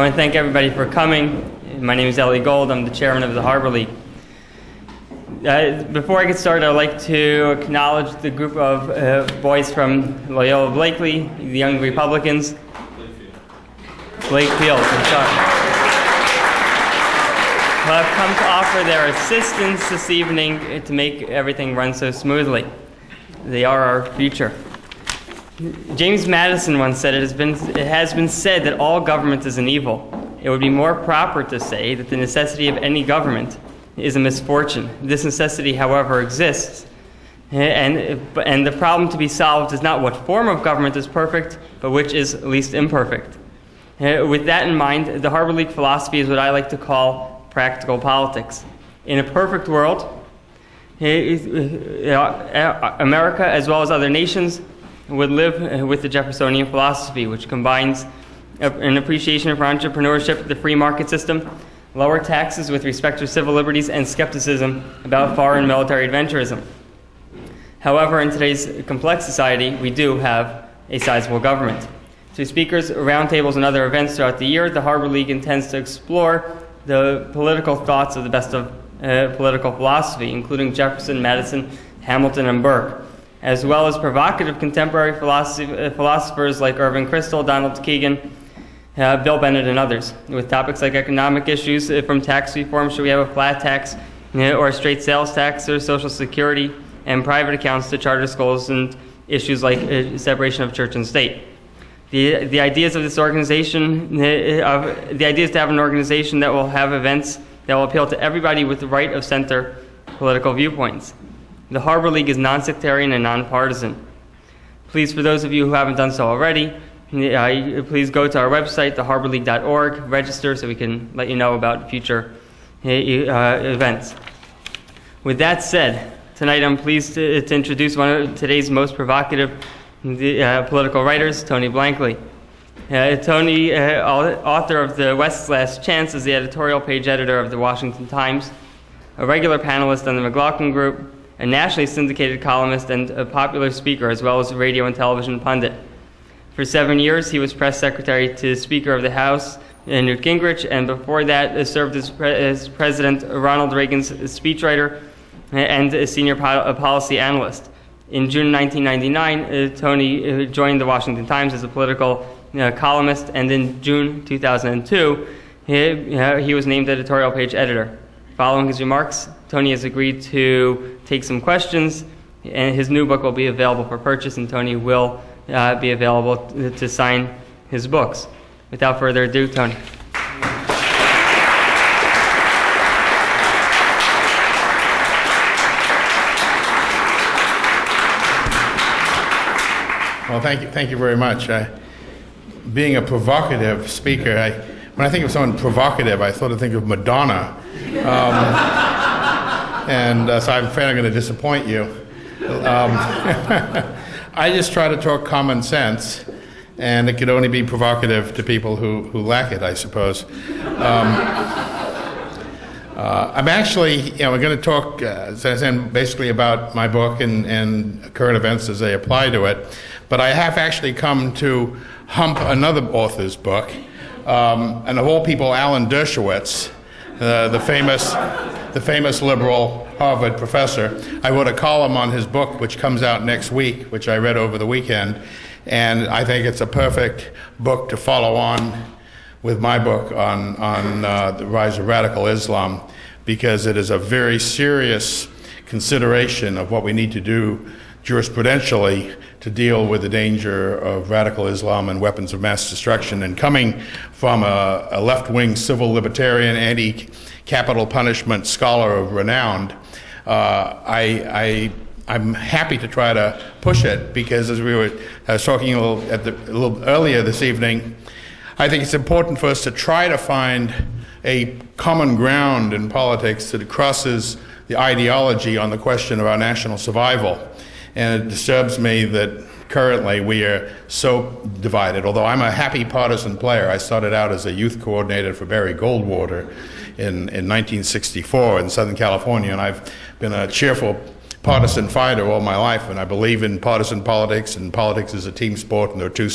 want to thank everybody for coming. My name is Ellie Gold. I'm the chairman of the Harbor League. Before I get started, I'd like to acknowledge the group of boys from Loyola Blankley, the Young Republicans. Blakefield, I'm sorry. Who have come to offer their assistance this evening to make everything run so smoothly. They are our future. James Madison once said, it has been said that all government is an evil. It would be more proper to say that the necessity of any government is a misfortune. This necessity, however, exists. And the problem to be solved is not what form of government is perfect, but which is least imperfect. With that in mind, the Harbor League philosophy is what I like to call practical politics. In a perfect world, America, as well as other nations, would live with the Jeffersonian philosophy, which combines an appreciation for entrepreneurship, the free market system, lower taxes with respect to civil liberties, and skepticism about foreign military adventurism. However, in today's complex society, we do have a sizable government. Through speakers, roundtables, and other events throughout the year, the Harbor League intends to explore the political thoughts of the best of political philosophy, including Jefferson, Madison, Hamilton, and Burke, as well as provocative contemporary philosophers like Irving Kristol, Donald Keegan, Bill Bennett, and others, with topics like economic issues, from tax reform, should we have a flat tax or a straight sales tax, or Social Security and private accounts to charter schools, and issues like separation of church and state. The ideas of this organization, the idea is to have an organization that will have events that will appeal to everybody with the right of center political viewpoints. The Harbor League is non-sectarian and non-partisan. Please, for those of you who haven't done so already, please go to our website, theharborleague.org, register so we can let you know about future events. With that said, tonight I'm pleased to introduce one of today's most provocative political writers, Tony Blankley. Tony, author of The West's Last Chance, is the editorial page editor of the Washington Times, a regular panelist on the McLaughlin Group, a nationally syndicated columnist, and a popular speaker, as well as a radio and television pundit. For 7 years, he was press secretary to Speaker of the House, Newt Gingrich, and before that served as President Ronald Reagan's speechwriter and a senior policy analyst. In June 1999, Tony joined the Washington Times as a political columnist, and in June 2002, he was named editorial page editor. Following his remarks, Tony has agreed to take some questions, and his new book will be available for purchase, and Tony will be available to sign his books. Without further ado, Tony. Well, thank you very much. Being a provocative speaker, when I think of someone provocative, I sort of think of Madonna. So I'm afraid I'm going to disappoint you. I just try to talk common sense, and it could only be provocative to people who lack it, I suppose. I'm actually, we're going to talk, as I said, basically about my book and current events as they apply to it. But I have actually come to hump another author's book, and of all people, Alan Dershowitz, the famous liberal Harvard professor. I wrote a column on his book, which comes out next week, which I read over the weekend, and I think it's a perfect book to follow on with my book on the rise of radical Islam, because it is a very serious consideration of what we need to do jurisprudentially to deal with the danger of radical Islam and weapons of mass destruction. And coming from a left-wing civil libertarian, anti-capital punishment scholar of renown, I'm happy to try to push it, because as I was talking a little earlier this evening, I think it's important for us to try to find a common ground in politics that crosses the ideology on the question of our national survival. And it disturbs me that currently we are so divided. Although I'm a happy partisan player, I started out as a youth coordinator for Barry Goldwater in 1964 in Southern California, and I've been a cheerful partisan fighter all my life, and I believe in partisan politics, and politics is a team sport, and there are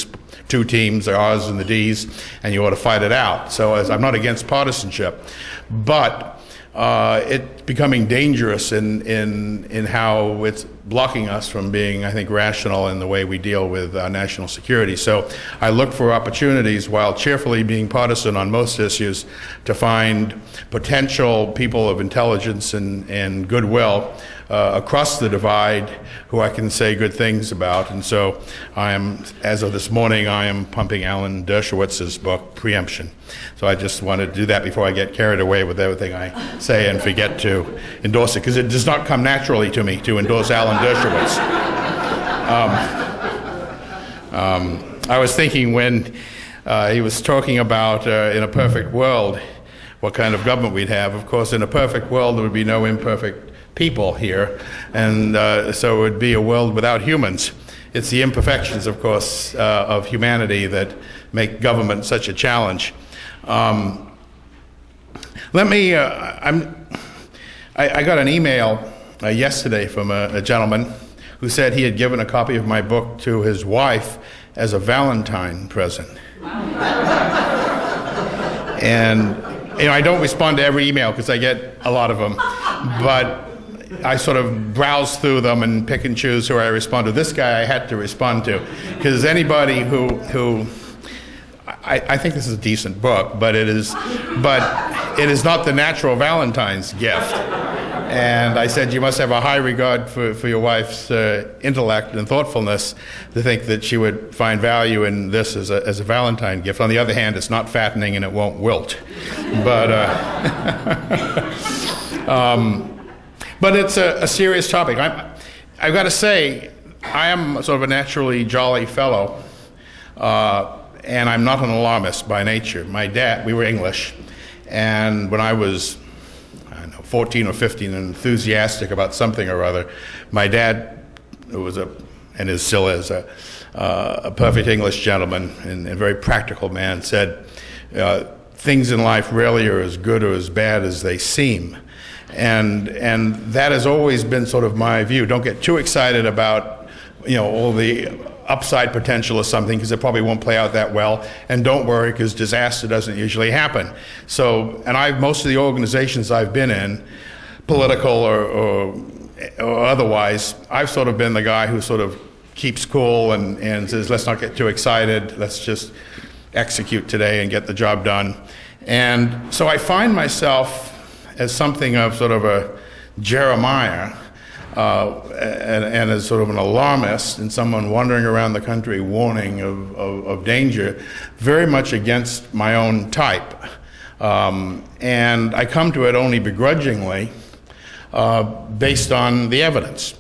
two teams, the R's and the D's, and you ought to fight it out. So I'm not against partisanship, but it's becoming dangerous in how it's blocking us from being, I think, rational in the way we deal with national security. So I look for opportunities, while cheerfully being partisan on most issues, to find potential people of intelligence and goodwill across the divide who I can say good things about. And so as of this morning, I am pumping Alan Dershowitz's book, Preemption. So I just want to do that before I get carried away with everything I say and forget to endorse it, because it does not come naturally to me to endorse Alan Dershowitz. I was thinking when he was talking about, in a perfect world, what kind of government we'd have. Of course, in a perfect world, there would be no imperfect people here, and so it would be a world without humans. It's the imperfections, of course, of humanity that make government such a challenge. I got an email yesterday from a gentleman who said he had given a copy of my book to his wife as a Valentine present. And I don't respond to every email because I get a lot of them, but I sort of browse through them and pick and choose who I respond to. This guy I had to respond to, because anybody who I think this is a decent book, but it is not the natural Valentine's gift. And I said, you must have a high regard for your wife's intellect and thoughtfulness to think that she would find value in this as a Valentine gift. On the other hand, it's not fattening and it won't wilt. But but it's a serious topic. I've got to say, I am sort of a naturally jolly fellow, and I'm not an alarmist by nature. My dad, we were English, and when I was 14 or 15 and enthusiastic about something or other, my dad was and still is a perfect English gentleman and a very practical man, said things in life rarely are as good or as bad as they seem. And that has always been sort of my view. Don't get too excited about all the upside potential of something, because it probably won't play out that well, and don't worry, because disaster doesn't usually happen. So, and most of the organizations I've been in, political or otherwise, I've sort of been the guy who sort of keeps cool and says, let's not get too excited, let's just execute today and get the job done. And so I find myself as something of sort of a Jeremiah, and as sort of an alarmist and someone wandering around the country warning of danger, very much against my own type. And I come to it only begrudgingly, based on the evidence.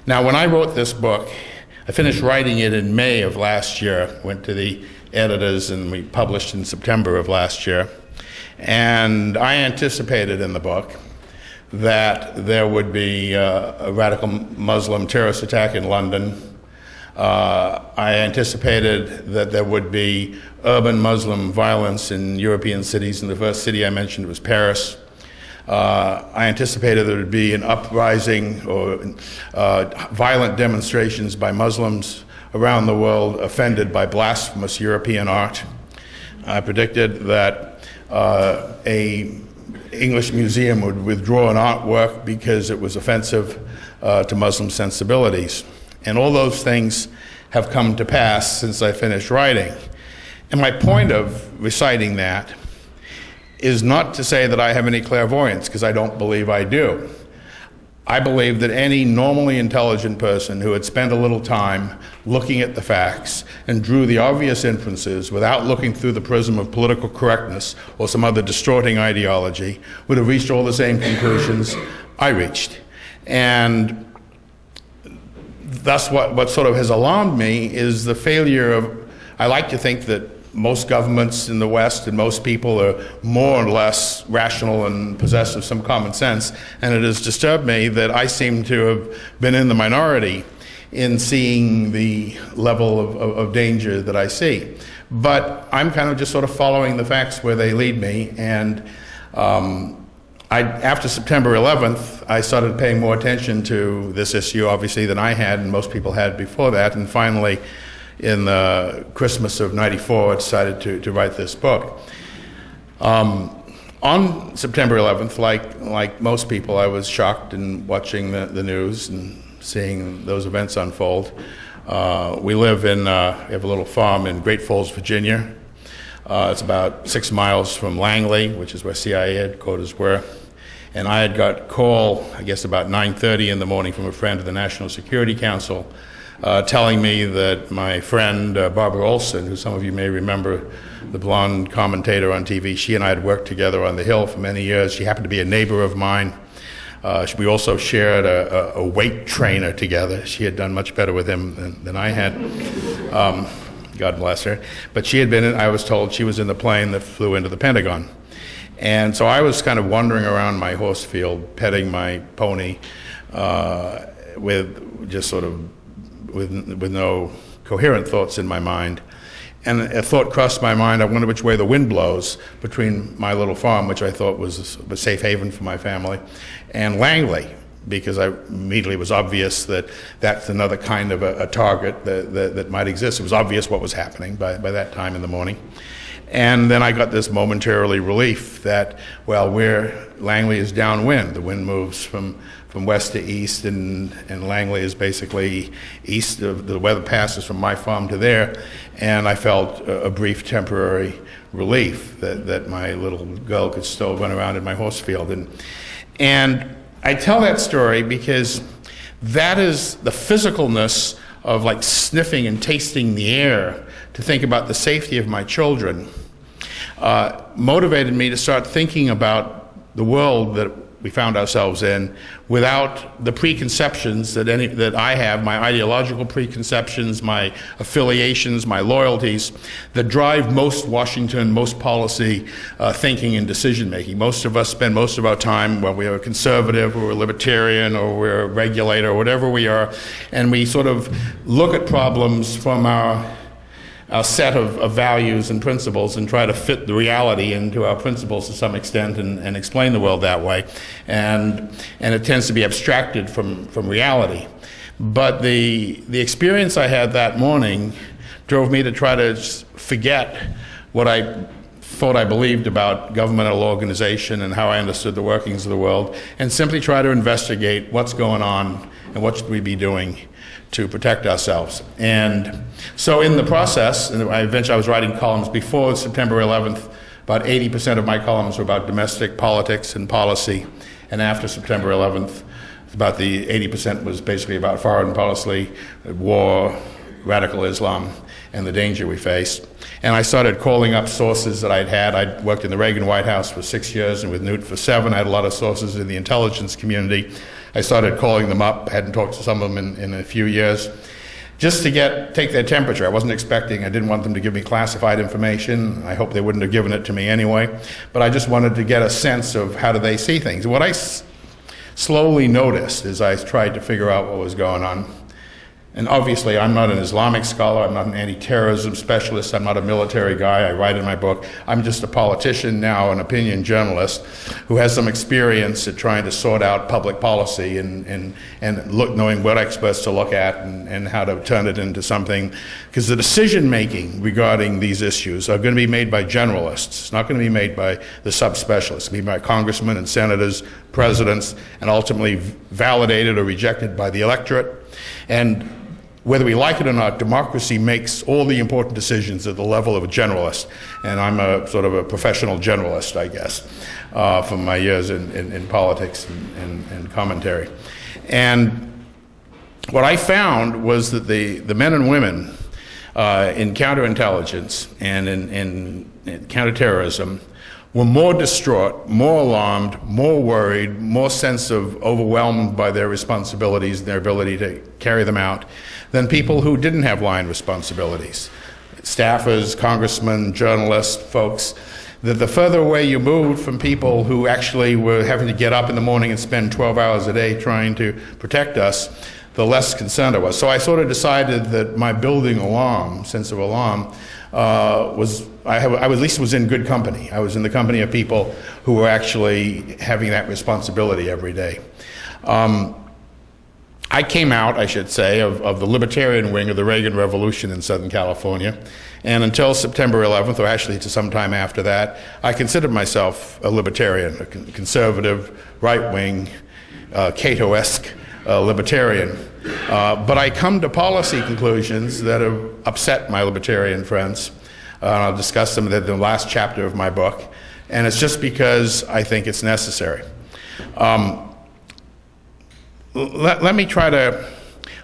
Now, when I wrote this book, I finished writing it in May of last year, went to the editors, and we published in September of last year. And I anticipated in the book that there would be a radical Muslim terrorist attack in London. I anticipated that there would be urban Muslim violence in European cities, and the first city I mentioned was Paris. I anticipated there would be an uprising or violent demonstrations by Muslims around the world offended by blasphemous European art. I predicted that a English museum would withdraw an artwork because it was offensive to Muslim sensibilities. And all those things have come to pass since I finished writing. And my point of reciting that is not to say that I have any clairvoyance, because I don't believe I do. I believe that any normally intelligent person who had spent a little time looking at the facts and drew the obvious inferences without looking through the prism of political correctness or some other distorting ideology would have reached all the same conclusions I reached. And thus what sort of has alarmed me is the failure of, I like to think that most governments in the West and most people are more or less rational and possessed of some common sense, and it has disturbed me that I seem to have been in the minority in seeing the level of danger that I see. But I'm kind of just sort of following the facts where they lead me, and I'm after September 11th, I started paying more attention to this issue, obviously, than I had and most people had before that. And finally, in the Christmas of '94, I decided to write this book. On September 11th, like most people, I was shocked in watching the news and seeing those events unfold. We have a little farm in Great Falls, Virginia. It's about 6 miles from Langley, which is where CIA headquarters were. And I had got a call, I guess about 9:30 in the morning, from a friend of the National Security Council, telling me that my friend Barbara Olson, who some of you may remember, the blonde commentator on TV, she and I had worked together on the Hill for many years. She happened to be a neighbor of mine. We also shared a weight trainer together. She had done much better with him than I had. God bless her. But she had been I was told she was in the plane that flew into the Pentagon. And so I was kind of wandering around my horse field, petting my pony, with just sort of with no coherent thoughts in my mind. And a thought crossed my mind, I wonder which way the wind blows between my little farm, which I thought was a safe haven for my family, and Langley, because I immediately was obvious that that's another kind of a target that might exist. It was obvious what was happening by that time in the morning. And then I got this momentarily relief that, well, where Langley is downwind, the wind moves from west to east, and Langley is basically east of the weather passes from my farm to there, and I felt a brief temporary relief that my little girl could still run around in my horse field. And I tell that story because that is the physicalness of like sniffing and tasting the air to think about the safety of my children, motivated me to start thinking about the world that we found ourselves in without the preconceptions that I have, my ideological preconceptions, my affiliations, my loyalties, that drive most Washington, most policy thinking and decision making. Most of us spend most of our time, well, we are conservative, or we're libertarian, or we're a regulator, or whatever we are, and we sort of look at problems from our set of values and principles and try to fit the reality into our principles to some extent and explain the world that way. And it tends to be abstracted from reality. But the experience I had that morning drove me to try to forget what I thought I believed about governmental organization and how I understood the workings of the world, and simply try to investigate what's going on and what should we be doing to protect ourselves. And so in the process, and I was writing columns before September 11th, about 80% of my columns were about domestic politics and policy, and after September 11th, about the 80% was basically about foreign policy, war, radical Islam, and the danger we faced. And I started calling up sources that I'd had. I'd worked in the Reagan White House for 6 years and with Newt for 7. I had a lot of sources in the intelligence community. I started calling them up, hadn't talked to some of them in a few years, just to take their temperature. I didn't want them to give me classified information. I hope they wouldn't have given it to me anyway, but I just wanted to get a sense of how do they see things. What I slowly noticed as I tried to figure out what was going on, and obviously I'm not an Islamic scholar, I'm not an anti-terrorism specialist, I'm not a military guy, I write in my book, I'm just a politician now, an opinion journalist who has some experience at trying to sort out public policy and knowing what experts to look at and how to turn it into something, because the decision making regarding these issues are going to be made by generalists. It's not going to be made by the subspecialists. It's going to be by congressmen and senators, presidents, and ultimately validated or rejected by the electorate. And whether we like it or not, democracy makes all the important decisions at the level of a generalist. And I'm a sort of a professional generalist, I guess, from my years in politics and commentary. And what I found was that the men and women in counterintelligence and in counterterrorism were more distraught, more alarmed, more worried, more sense of overwhelmed by their responsibilities and their ability to carry them out than people who didn't have line responsibilities. Staffers, congressmen, journalists, folks, that the further away you moved from people who actually were having to get up in the morning and spend 12 hours a day trying to protect us, the less concerned I was. So I sort of decided that my building sense of alarm, was I at least was in good company. I was in the company of people who were actually having that responsibility every day. I came out, I should say, of the libertarian wing of the Reagan Revolution in Southern California. And until September 11th, or actually to some time after that, I considered myself a libertarian, a conservative, right-wing, Cato-esque libertarian. But I come to policy conclusions that have upset my libertarian friends. I'll discuss them in the last chapter of my book. And it's just because I think it's necessary. Let me try to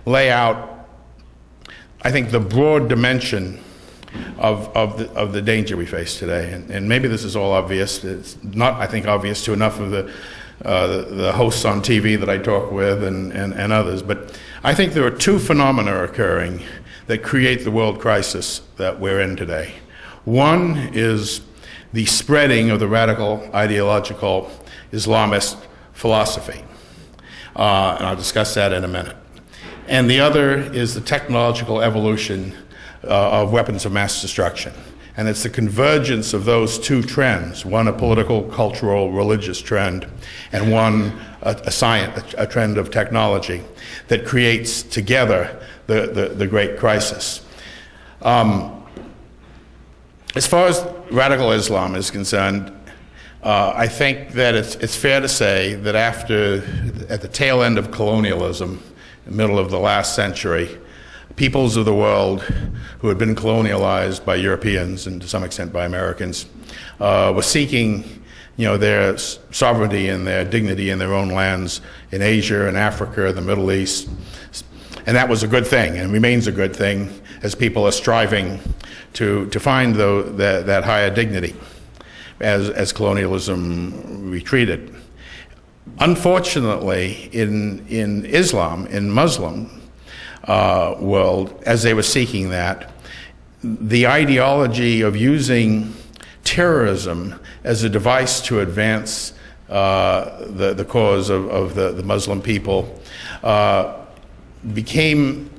lay out, I think, the broad dimension of the danger we face today. And maybe this is all obvious. It's not, I think, obvious to enough of the hosts on TV that I talk with and others. But I think there are two phenomena occurring that create the world crisis that we're in today. One is the spreading of the radical ideological Islamist philosophy. And I'll discuss that in a minute. And the other is the technological evolution of weapons of mass destruction. And it's the convergence of those two trends, one a political, cultural, religious trend, and one a trend of technology, that creates together the great crisis. As far as radical Islam is concerned, I think that it's fair to say that at the tail end of colonialism, in the middle of the last century, peoples of the world who had been colonialized by Europeans and to some extent by Americans were seeking, their sovereignty and their dignity in their own lands in Asia and Africa, the Middle East. And that was a good thing and remains a good thing as people are striving to find that higher dignity as colonialism retreated. Unfortunately, in Islam, in Muslim world, as they were seeking that, the ideology of using terrorism as a device to advance the cause of the Muslim people became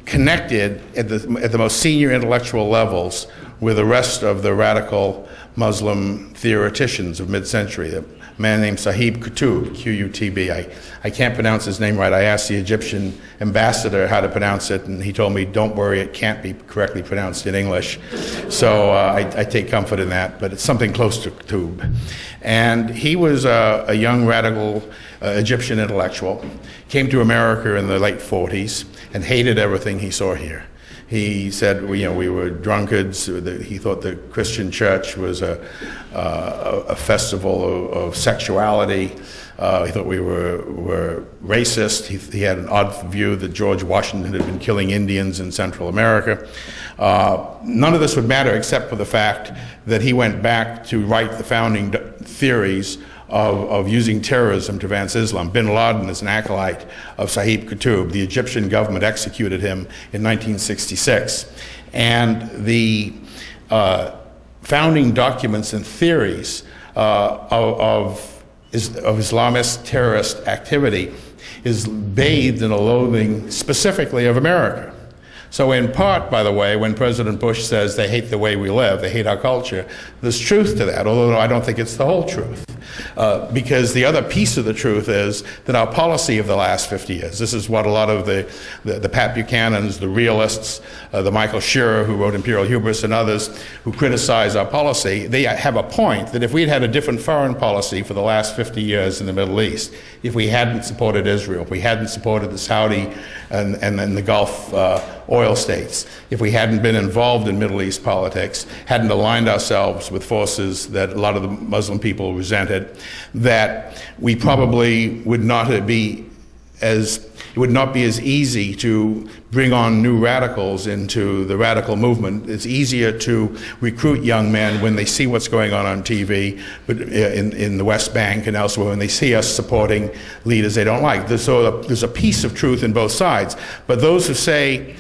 connected at the most senior intellectual levels with the rest of the radical Muslim theoreticians of mid-century. A man named Sahib Qutb, Q-U-T-B. I can't pronounce his name right. I asked the Egyptian ambassador how to pronounce it, and he told me, don't worry, it can't be correctly pronounced in English. So I take comfort in that, but it's something close to Qutb. And he was a young radical Egyptian intellectual, came to America in the late 40s, and hated everything he saw here. He said, we were drunkards. He thought the Christian church was a festival of sexuality. He thought we were racist. He had an odd view that George Washington had been killing Indians in Central America. None of this would matter except for the fact that he went back to write the founding theories of using terrorism to advance Islam. Bin Laden is an acolyte of Sahib Qutb. The Egyptian government executed him in 1966. And the founding documents and theories of Islamist terrorist activity is bathed in a loathing specifically of America. So in part, by the way, when President Bush says they hate the way we live, they hate our culture, there's truth to that, although I don't think it's the whole truth. Because the other piece of the truth is that our policy of the last 50 years, this is what a lot of the Pat Buchanans, the realists, the Michael Shearer, who wrote Imperial Hubris, and others who criticize our policy, they have a point that if we'd had a different foreign policy for the last 50 years in the Middle East, if we hadn't supported Israel, if we hadn't supported the Saudi and then the Gulf oil states, if we hadn't been involved in Middle East politics, hadn't aligned ourselves with forces that a lot of the Muslim people resented, that we probably would not be as easy to bring on new radicals into the radical movement. It's easier to recruit young men when they see what's going on TV, but in the West Bank and elsewhere, when they see us supporting leaders they don't like. There's a piece of truth in both sides. But those who say,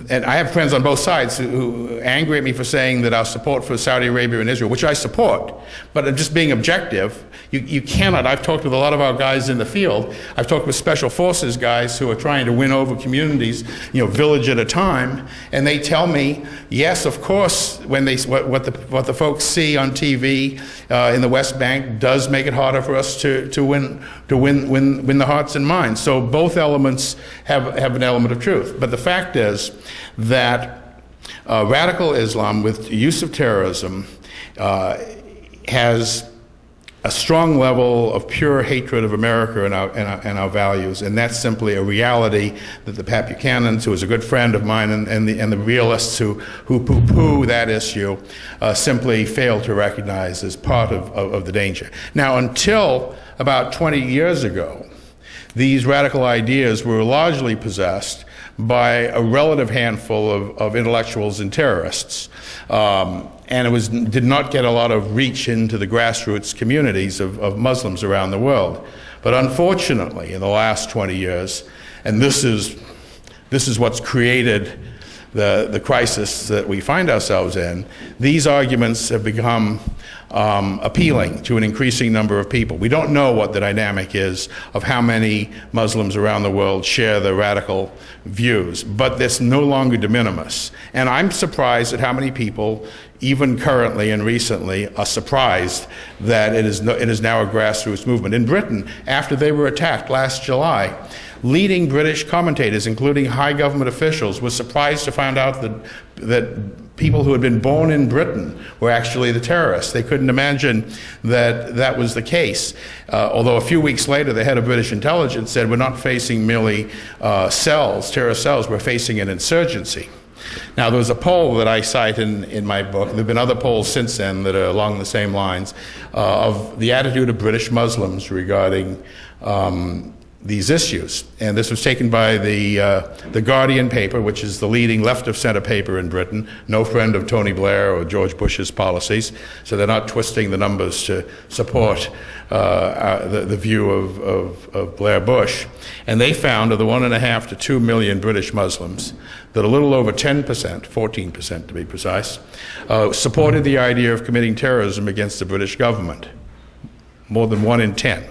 and I have friends on both sides who angry at me for saying that our support for Saudi Arabia and Israel, which I support, but just being objective, you cannot. I've talked with a lot of our guys in the field. I've talked with special forces guys who are trying to win over communities, village at a time, and they tell me, yes, of course, when what the folks see on TV in the West Bank does make it harder for us to win the hearts and minds. So both elements have an element of truth. But the fact is that radical Islam, with use of terrorism, has a strong level of pure hatred of America and our values, and that's simply a reality that the Pat Buchanans, who is a good friend of mine, and the realists who poo-poo that issue, simply fail to recognize as part of the danger. Now, until about 20 years ago, these radical ideas were largely possessed by a relative handful of intellectuals and terrorists. And it did not get a lot of reach into the grassroots communities of Muslims around the world. But unfortunately, in the last 20 years, and this is what's created the crisis that we find ourselves in, these arguments have become appealing to an increasing number of people. We don't know what the dynamic is of how many Muslims around the world share the radical views, but it's no longer de minimis. And I'm surprised at how many people, even currently and recently, are surprised that it is now a grassroots movement. In Britain, after they were attacked last July, leading British commentators, including high government officials, were surprised to find out that people who had been born in Britain were actually the terrorists. They couldn't imagine that was the case. Although a few weeks later, the head of British intelligence said, we're not facing merely terrorist cells, we're facing an insurgency. Now, there was a poll that I cite in my book. There have been other polls since then that are along the same lines of the attitude of British Muslims regarding these issues. And this was taken by the Guardian paper, which is the leading left-of-center paper in Britain, no friend of Tony Blair or George Bush's policies, so they're not twisting the numbers to support the view of Blair Bush. And they found of the 1.5 to 2 million British Muslims that a little over 10%, 14% to be precise, supported the idea of committing terrorism against the British government. More than 1 in 10.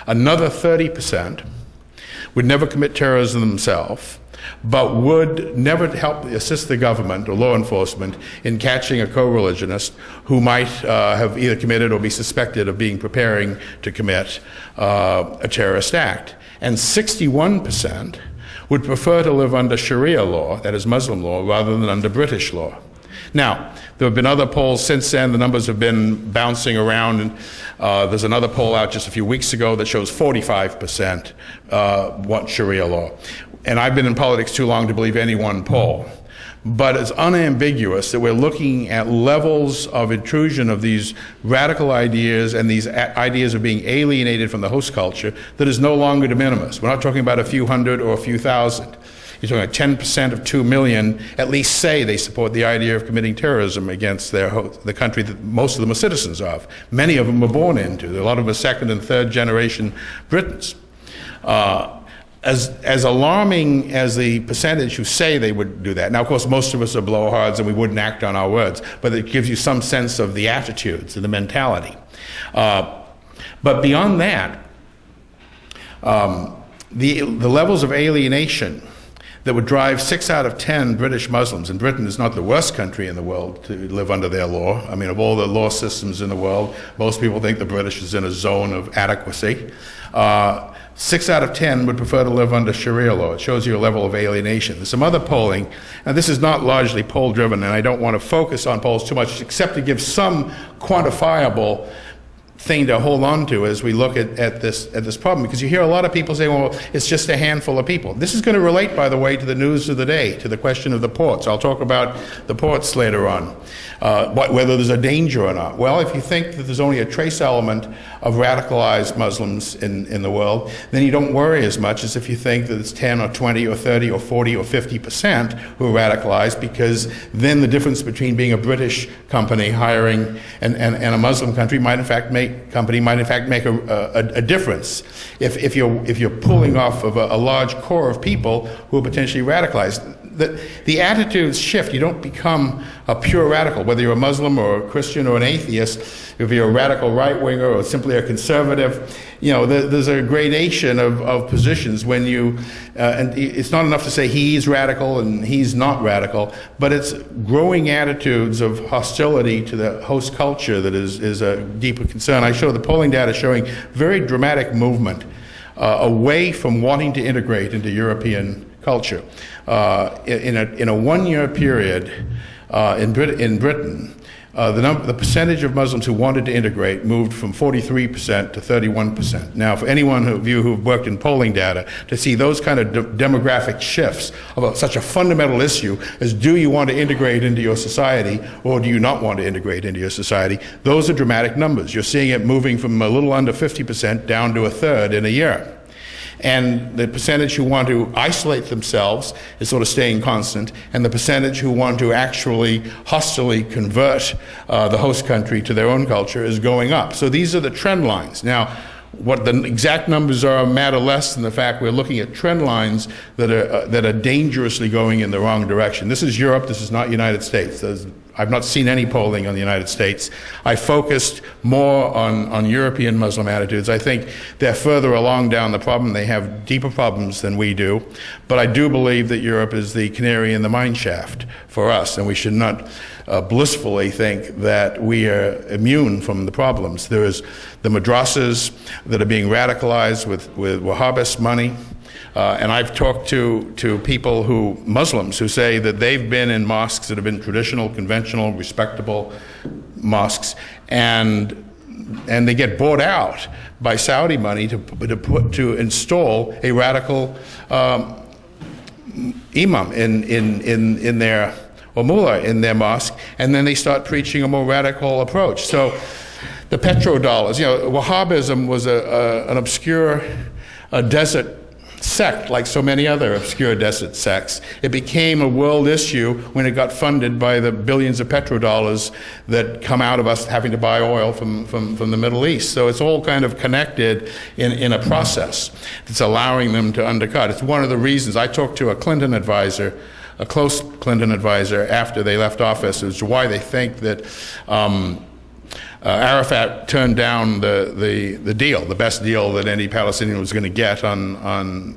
Another 30% would never commit terrorism themselves, but would never assist the government or law enforcement in catching a co-religionist who might have either committed or be suspected of preparing to commit a terrorist act. And 61% would prefer to live under Sharia law, that is Muslim law, rather than under British law. Now, there have been other polls since then. The numbers have been bouncing around. And, there's another poll out just a few weeks ago that shows 45% want Sharia law. And I've been in politics too long to believe any one poll. But it's unambiguous that we're looking at levels of intrusion of these radical ideas and these ideas of being alienated from the host culture that is no longer de minimis. We're not talking about a few hundred or a few thousand. You're talking about 10% of 2 million at least say they support the idea of committing terrorism against the country that most of them are citizens of. Many of them were born into. A lot of them are second and third generation Britons. As alarming as the percentage who say they would do that. Now, of course, most of us are blowhards and we wouldn't act on our words, but it gives you some sense of the attitudes and the mentality. But beyond that, the levels of alienation that would drive 6 out of 10 British Muslims, and Britain is not the worst country in the world to live under their law. I mean, of all the law systems in the world, most people think the British is in a zone of adequacy. 6 out of 10 would prefer to live under Sharia law. It shows you a level of alienation. There's some other polling, and this is not largely poll-driven, and I don't want to focus on polls too much, except to give some quantifiable thing to hold on to as we look at this problem, because you hear a lot of people say, well, it's just a handful of people. This is going to relate, by the way, to the news of the day, to the question of the ports. I'll talk about the ports later on, whether there's a danger or not. Well, if you think that there's only a trace element of radicalized Muslims in the world, then you don't worry as much as if you think that it's 10 or 20 or 30 or 40 or 50% who are radicalized, because then the difference between being a British company hiring and a Muslim country might in fact make a difference if you're pulling off of a large core of people who are potentially radicalized. the attitudes shift. You don't become a pure radical, whether you're a Muslim or a Christian or an atheist. If you're a radical right-winger or simply a conservative, there's a gradation of positions when you, and it's not enough to say he's radical and he's not radical, but it's growing attitudes of hostility to the host culture that is a deeper concern. I show the polling data showing very dramatic movement away from wanting to integrate into European culture. In a one-year period in Britain, the percentage of Muslims who wanted to integrate moved from 43% to 31%. Now, for anyone of you who've worked in polling data, to see those kind of demographic shifts about such a fundamental issue as do you want to integrate into your society or do you not want to integrate into your society, those are dramatic numbers. You're seeing it moving from a little under 50% down to a third in a year. And the percentage who want to isolate themselves is sort of staying constant, and the percentage who want to actually hostilely convert the host country to their own culture is going up. So these are the trend lines. Now, what the exact numbers are matter less than the fact we're looking at trend lines that are dangerously going in the wrong direction. This is Europe, this is not United States. I've not seen any polling on the United States. I focused more on European Muslim attitudes. I think they're further along down the problem. They have deeper problems than we do. But I do believe that Europe is the canary in the mine shaft for us, and we should not blissfully think that we are immune from the problems. There is the madrasas that are being radicalized with Wahhabist money. And I've talked to people Muslims who say that they've been in mosques that have been traditional, conventional, respectable mosques, and they get bought out by Saudi money to install a radical imam in their, or mullah in their mosque, and then they start preaching a more radical approach. So the petrodollars, Wahhabism was an obscure desert sect, like so many other obscure desert sects. It became a world issue when it got funded by the billions of petrodollars that come out of us having to buy oil from the Middle East. So it's all kind of connected in a process that's allowing them to undercut. It's one of the reasons I talked to a Clinton advisor, a close Clinton advisor, after they left office, as to why they think that Arafat turned down the deal, the best deal that any Palestinian was going to get on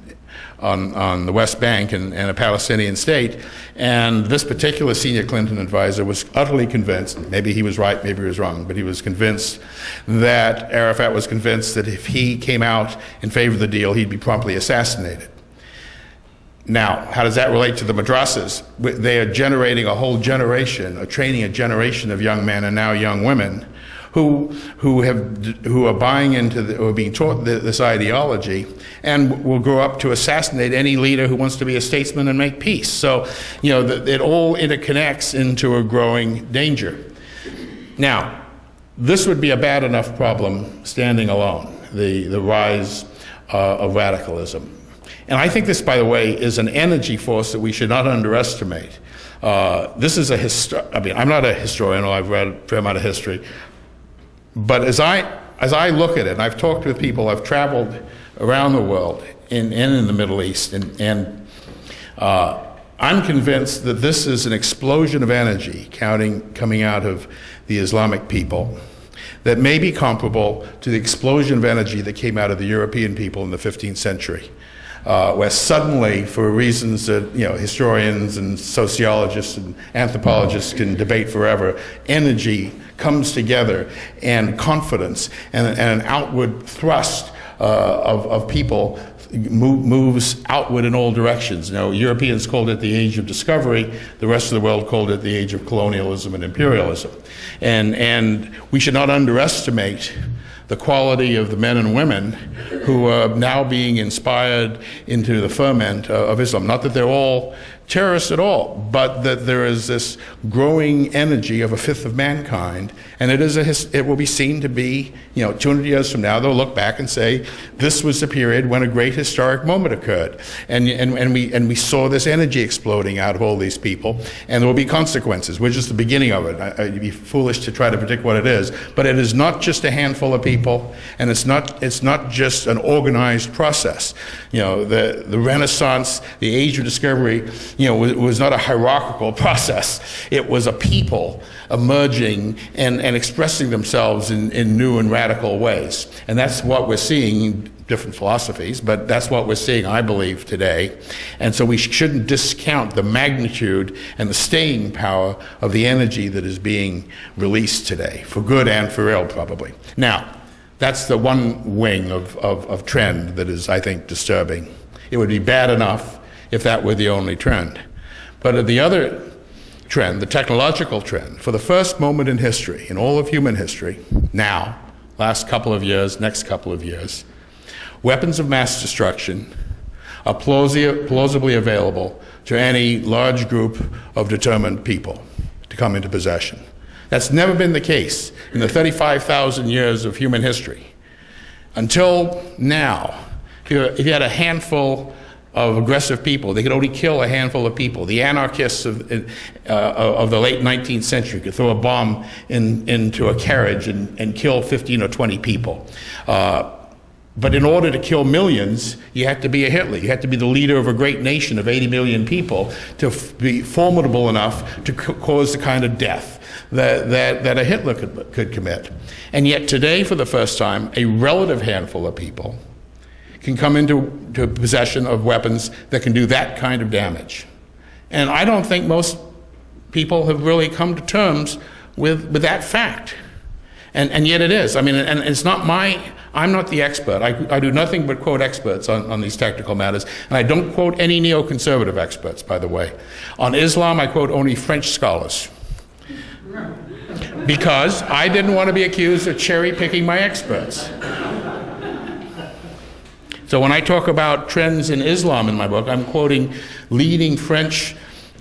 the West Bank and a Palestinian state. And this particular senior Clinton advisor was utterly convinced, maybe he was right, maybe he was wrong, but he was convinced that Arafat was convinced that if he came out in favor of the deal, he'd be promptly assassinated. Now, how does that relate to the madrasas? They are generating a whole generation, or training a generation of young men and now young women who are buying into or being taught this ideology and will grow up to assassinate any leader who wants to be a statesman and make peace. So, it all interconnects into a growing danger. Now, this would be a bad enough problem standing alone, the rise of radicalism. And I think this, by the way, is an energy force that we should not underestimate. This is I'm not a historian, I've read a fair amount of history, but as I look at it, and I've talked with people, I've traveled around the world and in the Middle East, and I'm convinced that this is an explosion of energy coming out of the Islamic people that may be comparable to the explosion of energy that came out of the European people in the 15th century. Where suddenly, for reasons that historians and sociologists and anthropologists can debate forever, energy comes together, and confidence and an outward thrust of people moves outward in all directions. Europeans called it the age of discovery. The rest of the world called it the age of colonialism and imperialism. And we should not underestimate the quality of the men and women who are now being inspired into the ferment of Islam. Not that they're all terrorists at all, but that there is this growing energy of a fifth of mankind, and it will be seen to be, 200 years from now, they'll look back and say, this was the period when a great historic moment occurred, and we saw this energy exploding out of all these people, and there will be consequences. We're just the beginning of it. It'd be foolish to try to predict what it is, but it is not just a handful of people, and it's not just an organized process. The Renaissance, the age of discovery, was not a hierarchical process. It was a people emerging and expressing themselves in new and radical ways. And that's what we're seeing in different philosophies, but that's what we're seeing, I believe, today. And so we shouldn't discount the magnitude and the staying power of the energy that is being released today, for good and for ill, probably. Now, that's the one wing of trend that is, I think, disturbing. It would be bad enough if that were the only trend. But the other trend, the technological trend, for the first moment in history, in all of human history, now, last couple of years, next couple of years, weapons of mass destruction are plausibly available to any large group of determined people to come into possession. That's never been the case in the 35,000 years of human history. Until now, if you had a handful of aggressive people, they could only kill a handful of people. The anarchists of the late 19th century could throw a bomb into a carriage and kill 15 or 20 people. But in order to kill millions, you had to be a Hitler. You had to be the leader of a great nation of 80 million people to be formidable enough to cause the kind of death that a Hitler could commit. And yet today, for the first time, a relative handful of people can come into possession of weapons that can do that kind of damage. And I don't think most people have really come to terms with that fact. And yet it is. I mean, and it's not I'm not the expert. I do nothing but quote experts on these technical matters. And I don't quote any neoconservative experts, by the way. On Islam, I quote only French scholars. Because I didn't want to be accused of cherry-picking my experts. So when I talk about trends in Islam in my book, I'm quoting leading French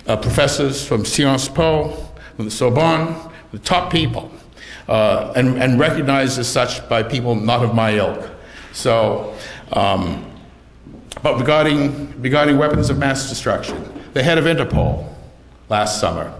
professors from Sciences Po, from the Sorbonne, the top people, and recognized as such by people not of my ilk. So, but regarding weapons of mass destruction, the head of Interpol last summer,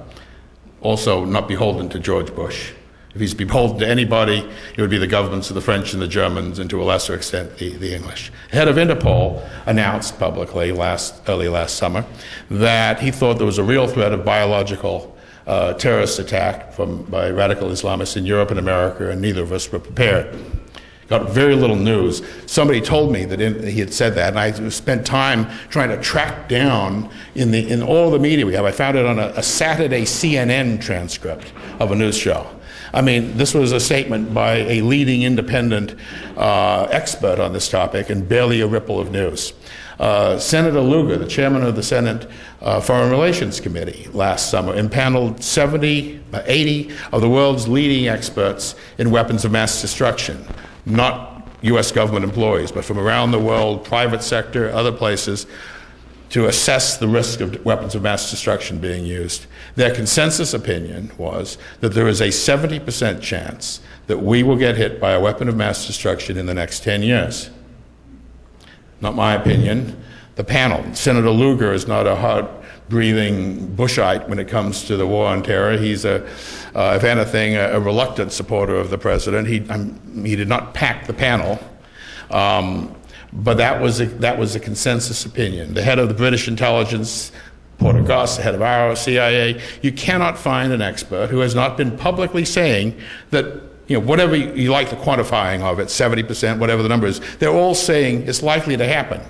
also not beholden to George Bush. If he's beholden to anybody, it would be the governments of the French and the Germans, and to a lesser extent, the English. The head of Interpol announced publicly early last summer that he thought there was a real threat of biological terrorist attack by radical Islamists in Europe and America, and neither of us were prepared. Got very little news. Somebody told me that he had said that, and I spent time trying to track down in all the media we have. I found it on a Saturday CNN transcript of a news show. I mean, this was a statement by a leading independent expert on this topic, and barely a ripple of news. Senator Lugar, the chairman of the Senate Foreign Relations Committee last summer, impaneled 80 of the world's leading experts in weapons of mass destruction, not U.S. government employees, but from around the world, private sector, other places, to assess the risk of weapons of mass destruction being used. Their consensus opinion was that there is a 70% chance that we will get hit by a weapon of mass destruction in the next 10 years. Not my opinion. The panel, Senator Lugar is not a hard-breathing Bushite when it comes to the war on terror. He's, if anything, a reluctant supporter of the president. He did not pack the panel. But that was a consensus opinion. The head of the British intelligence, Porter Goss, the head of our CIA, you cannot find an expert who has not been publicly saying that, whatever you like the quantifying of it, 70%, whatever the number is, they're all saying it's likely to happen.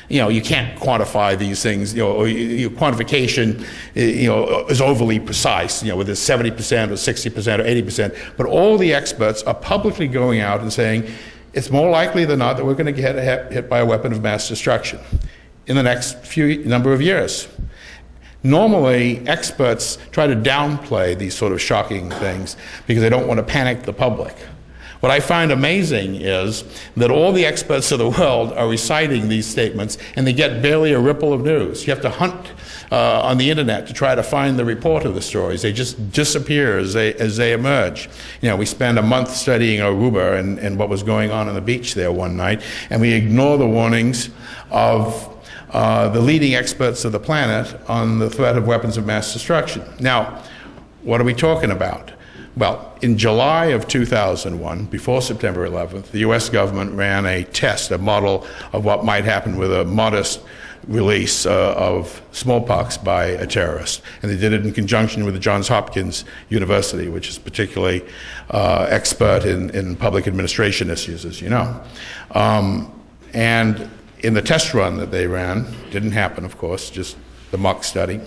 You can't quantify these things, quantification, is overly precise, whether it's 70% or 60% or 80%, but all the experts are publicly going out and saying, it's more likely than not that we're going to get hit by a weapon of mass destruction in the next number of years. Normally, experts try to downplay these sort of shocking things because they don't want to panic the public. What I find amazing is that all the experts of the world are reciting these statements, and they get barely a ripple of news. You have to hunt on the internet to try to find the report of the stories. They just disappear as they emerge. We spend a month studying Aruba and what was going on the beach there one night, and we ignore the warnings of the leading experts of the planet on the threat of weapons of mass destruction. Now, what are we talking about? Well, in July of 2001, before September 11th, the U.S. government ran a test, a model of what might happen with a modest release of smallpox by a terrorist. And they did it in conjunction with the Johns Hopkins University, which is particularly expert in public administration issues, as you know. And in the test run that they ran, didn't happen, of course, just the mock study.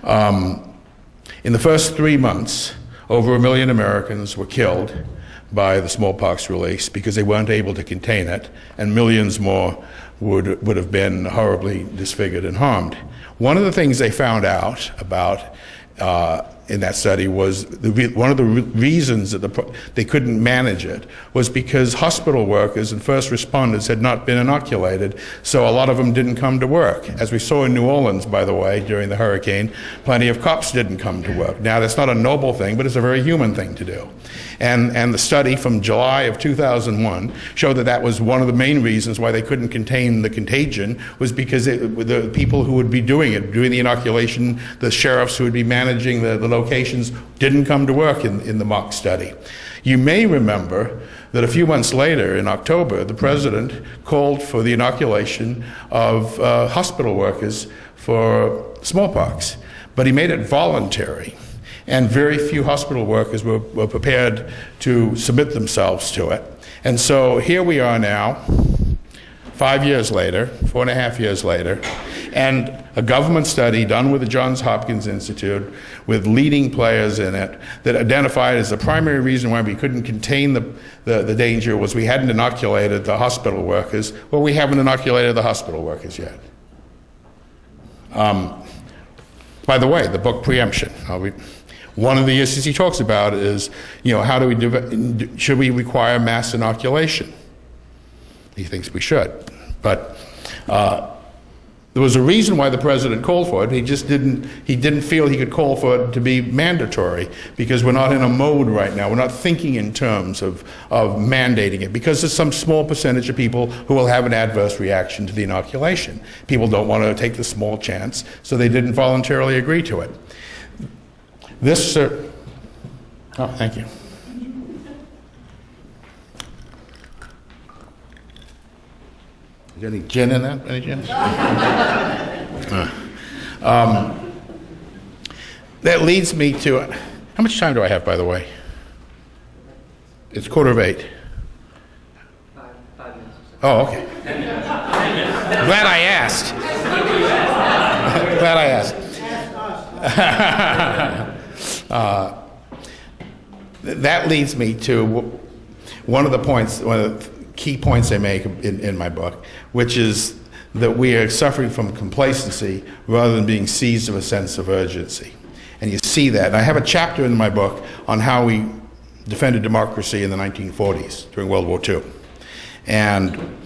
In the first 3 months, over 1 million Americans were killed by the smallpox release because they weren't able to contain it, and millions more would have been horribly disfigured and harmed. One of the things they found out about in that study was one of the reasons that they couldn't manage it was because hospital workers and first responders had not been inoculated, so a lot of them didn't come to work. As we saw in New Orleans, by the way, during the hurricane, plenty of cops didn't come to work. Now, that's not a noble thing, but it's a very human thing to do. And the study from July of 2001 showed that that was one of the main reasons why they couldn't contain the contagion, was because the people who would be doing it, doing the inoculation, the sheriffs who would be managing the locations, didn't come to work in the mock study. You may remember that a few months later, in October, the president called for the inoculation of hospital workers for smallpox, but he made it voluntary. And very few hospital workers were prepared to submit themselves to it. And so here we are now, 5 years later, 4.5 years later, and a government study done with the Johns Hopkins Institute with leading players in it that identified as the primary reason why we couldn't contain the danger was we hadn't inoculated the hospital workers. Well, we haven't inoculated the hospital workers yet. By the way, the book Preemption. One of the issues he talks about is, how do we should we require mass inoculation? He thinks we should, but there was a reason why the president called for it. He just didn't feel he could call for it to be mandatory, because we're not in a mode right now. We're not thinking in terms of mandating it, because there's some small percentage of people who will have an adverse reaction to the inoculation. People don't want to take the small chance, so they didn't voluntarily agree to it. Thank you. Is there any gin in that? Any gin? That leads me to, how much time do I have, by the way? It's 7:45. 5 minutes. Oh, okay. Glad I asked. Glad I asked. That leads me to one of the key points I make in my book, which is that we are suffering from complacency rather than being seized of a sense of urgency. And you see that. And I have a chapter in my book on how we defended democracy in the 1940s during World War II. And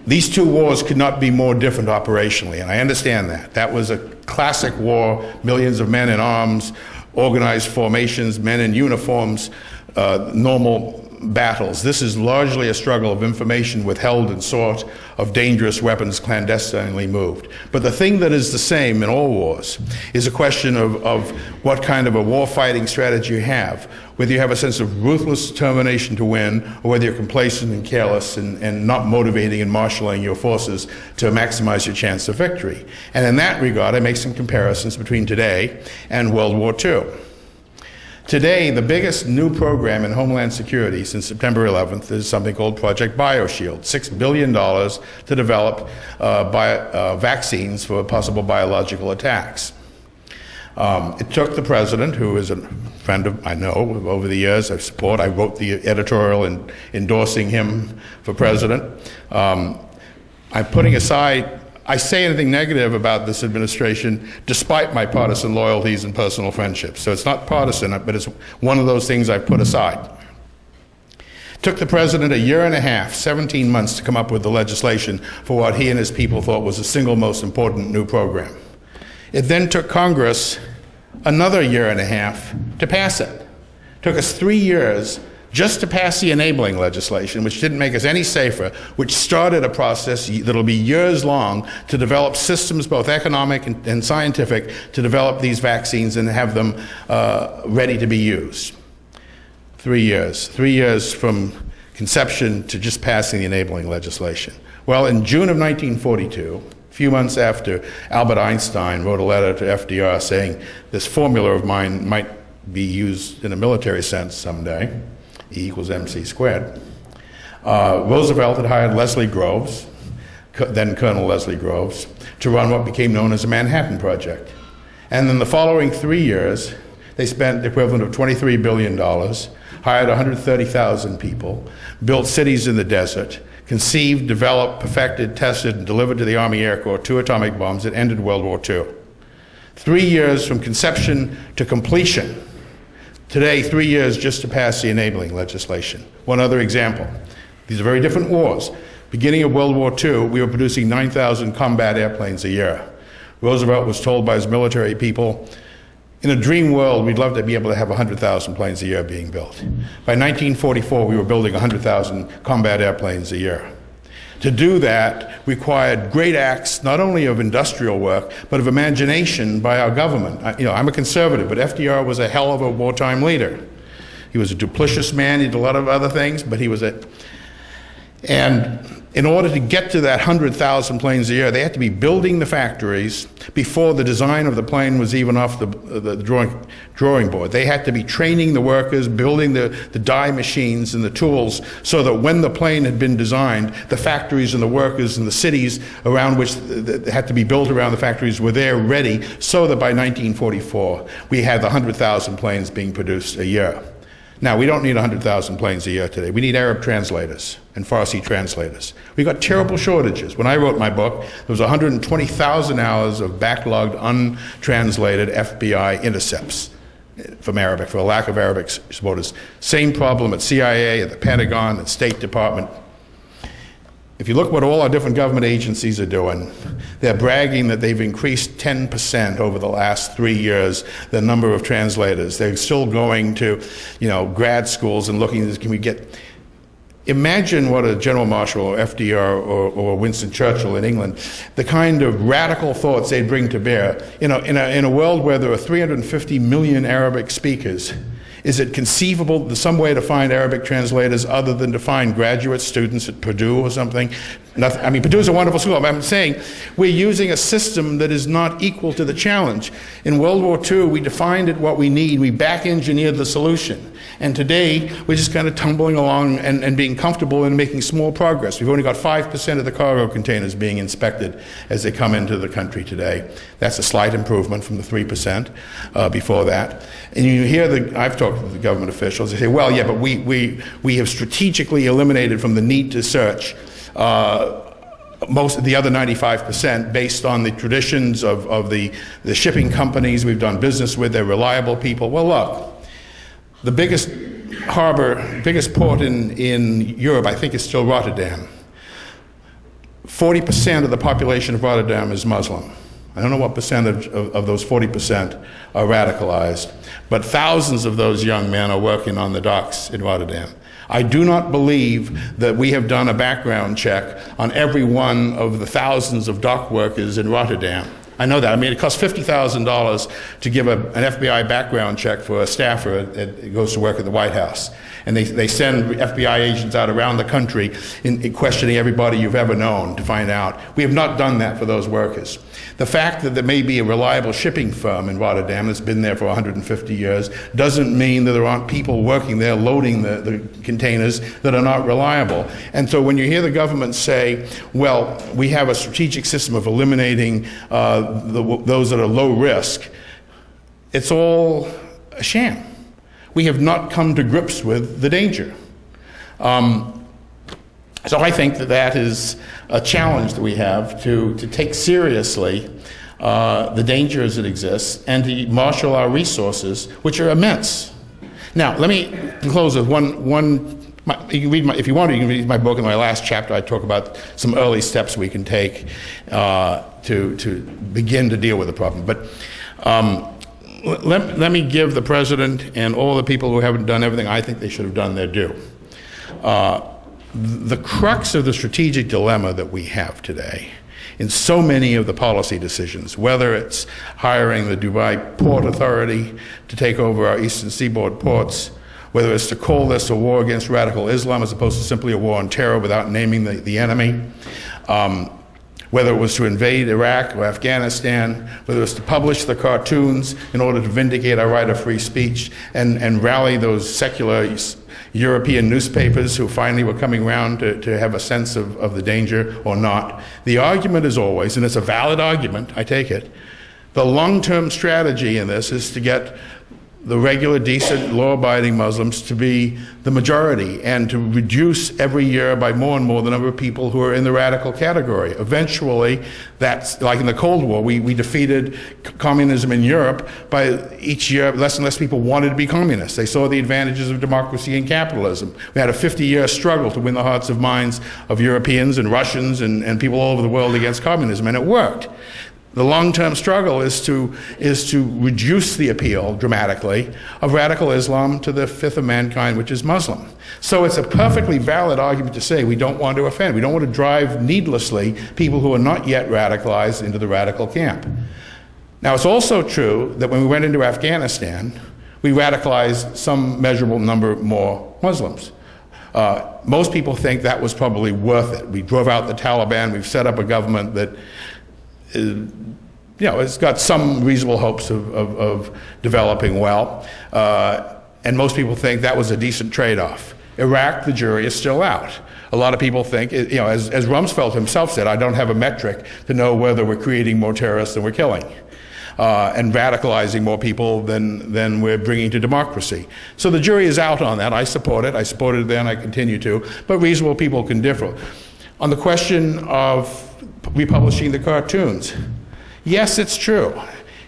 these two wars could not be more different operationally, and I understand that. That was a classic war, millions of men in arms, organized formations, men in uniforms, normal battles. This is largely a struggle of information withheld and sought, of dangerous weapons clandestinely moved. But the thing that is the same in all wars is a question of what kind of a war-fighting strategy you have, whether you have a sense of ruthless determination to win, or whether you're complacent and careless and not motivating and marshaling your forces to maximize your chance of victory. And in that regard, I make some comparisons between today and World War II. Today, the biggest new program in Homeland Security since September 11th is something called Project BioShield, $6 billion to develop vaccines for possible biological attacks. It took the president, who is a friend of I know over the years, I support. I wrote the editorial endorsing him for president. I'm putting aside, I say anything negative about this administration despite my partisan loyalties and personal friendships. So it's not partisan, but it's one of those things I've put aside. It took the president 1.5 years, 17 months to come up with the legislation for what he and his people thought was the single most important new program. It then took Congress another 1.5 years to pass it. It took us 3 years just to pass the enabling legislation, which didn't make us any safer, which started a process that'll be years long to develop systems, both economic and scientific, to develop these vaccines and have them ready to be used. 3 years. 3 years from conception to just passing the enabling legislation. Well, in June of 1942, few months after Albert Einstein wrote a letter to FDR saying this formula of mine might be used in a military sense someday, E equals MC squared, Roosevelt had hired Leslie Groves, then Colonel Leslie Groves, to run what became known as the Manhattan Project. And in the following 3 years, they spent the equivalent of $23 billion, hired 130,000 people, built cities in the desert, conceived, developed, perfected, tested, and delivered to the Army Air Corps 2 atomic bombs that ended World War II. 3 years from conception to completion. Today, 3 years just to pass the enabling legislation. One other example. These are very different wars. Beginning of World War II, we were producing 9,000 combat airplanes a year. Roosevelt was told by his military people, in a dream world, we'd love to be able to have 100,000 planes a year being built. By 1944, we were building 100,000 combat airplanes a year. To do that required great acts, not only of industrial work, but of imagination by our government. I'm a conservative, but FDR was a hell of a wartime leader. He was a duplicitous man, he did a lot of other things, but he was and in order to get to that 100,000 planes a year, they had to be building the factories before the design of the plane was even off the drawing board. They had to be training the workers, building the die machines and the tools, so that when the plane had been designed, the factories and the workers and the cities around which had to be built around the factories were there ready, so that by 1944, we had the 100,000 planes being produced a year. Now, we don't need 100,000 planes a year today. We need Arab translators and Farsi translators. We got terrible shortages. When I wrote my book, there was 120,000 hours of backlogged, untranslated FBI intercepts from Arabic, for a lack of Arabic supporters. Same problem at CIA, at the Pentagon, at State Department. If you look what all our different government agencies are doing, they're bragging that they've increased 10% over the last 3 years the number of translators. They're still going to, grad schools and looking at, can we get... Imagine what a General Marshall or FDR or Winston Churchill in England, the kind of radical thoughts they'd bring to bear. In a world where there are 350 million Arabic speakers, is it conceivable there's some way to find Arabic translators other than to find graduate students at Purdue or something? Nothing. Purdue's a wonderful school. I'm saying we're using a system that is not equal to the challenge. In World War II, we defined it what we need. We back-engineered the solution. And today, we're just kind of tumbling along and being comfortable and making small progress. We've only got 5% of the cargo containers being inspected as they come into the country today. That's a slight improvement from the 3% before that. And you hear I've talked to the government officials, they say, well, yeah, but we have strategically eliminated from the need to search most of the other 95% based on the traditions of the shipping companies we've done business with. They're reliable people. Well, look, the biggest port in Europe, I think, is still Rotterdam. 40% of the population of Rotterdam is Muslim. I don't know what percentage of those 40% are radicalized, but thousands of those young men are working on the docks in Rotterdam. I do not believe that we have done a background check on every one of the thousands of dock workers in Rotterdam. I know that. It costs $50,000 to give an FBI background check for a staffer that goes to work at the White House. And they send FBI agents out around the country in questioning everybody you've ever known to find out. We have not done that for those workers. The fact that there may be a reliable shipping firm in Rotterdam that's been there for 150 years doesn't mean that there aren't people working there loading the containers that are not reliable. And so when you hear the government say, well, we have a strategic system of eliminating those that are low risk, it's all a sham. We have not come to grips with the danger. So I think that is a challenge that we have to take seriously the dangers that exist and to marshal our resources, which are immense. Now, let me close with you can read if you want to, you can read my book. In my last chapter, I talk about some early steps we can take to begin to deal with the problem. But let me give the president and all the people who haven't done everything I think they should have done their due. The crux of the strategic dilemma that we have today in so many of the policy decisions, whether it's hiring the Dubai Port Authority to take over our eastern seaboard ports, whether it's to call this a war against radical Islam as opposed to simply a war on terror without naming the enemy, whether it was to invade Iraq or Afghanistan, whether it was to publish the cartoons in order to vindicate our right of free speech and rally those secular European newspapers who finally were coming around to have a sense of the danger or not. The argument is always, and it's a valid argument, I take it, the long-term strategy in this is to get the regular, decent, law-abiding Muslims to be the majority and to reduce every year by more and more the number of people who are in the radical category. Eventually, that's like in the Cold War, we defeated communism in Europe by each year less and less people wanted to be communists. They saw the advantages of democracy and capitalism. We had a 50-year struggle to win the hearts and minds of Europeans and Russians and people all over the world against communism, and it worked. The long-term struggle is to reduce the appeal dramatically of radical Islam to the fifth of mankind, which is Muslim. So it's a perfectly valid argument to say we don't want to offend. We don't want to drive needlessly people who are not yet radicalized into the radical camp. Now, it's also true that when we went into Afghanistan, we radicalized some measurable number more Muslims. Most people think that was probably worth it. We drove out the Taliban. We've set up a government that it's got some reasonable hopes of developing well, and most people think that was a decent trade-off. Iraq, the jury is still out. A lot of people think, as Rumsfeld himself said, I don't have a metric to know whether we're creating more terrorists than we're killing, and radicalizing more people than we're bringing to democracy. So the jury is out on that. I support it. I supported it then. I continue to. But reasonable people can differ. On the question of republishing the cartoons, yes, it's true.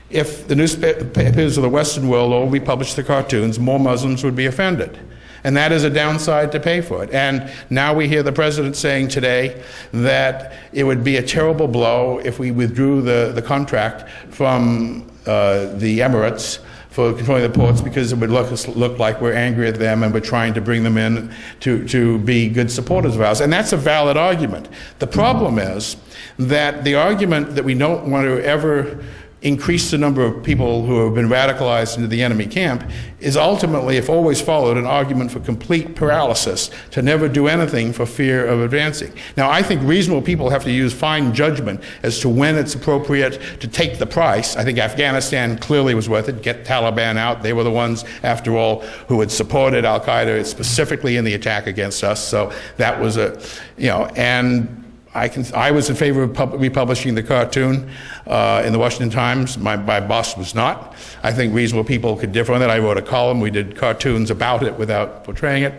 If the newspapers of the Western world all republished the cartoons, more Muslims would be offended. And that is a downside to pay for it. And now we hear the president saying today that it would be a terrible blow if we withdrew the contract from the Emirates for controlling the ports, because it would look like we're angry at them and we're trying to bring them in to be good supporters of ours. And that's a valid argument. The problem is that the argument that we don't want to ever increase the number of people who have been radicalized into the enemy camp is ultimately, if always followed, an argument for complete paralysis, to never do anything for fear of advancing. Now, I think reasonable people have to use fine judgment as to when it's appropriate to take the price. I think Afghanistan clearly was worth it. Get Taliban out. They were the ones, after all, who had supported al-Qaeda specifically in the attack against us. So that was and I was in favor of republishing the cartoon in the Washington Times. My boss was not. I think reasonable people could differ on that. I wrote a column. We did cartoons about it without portraying it.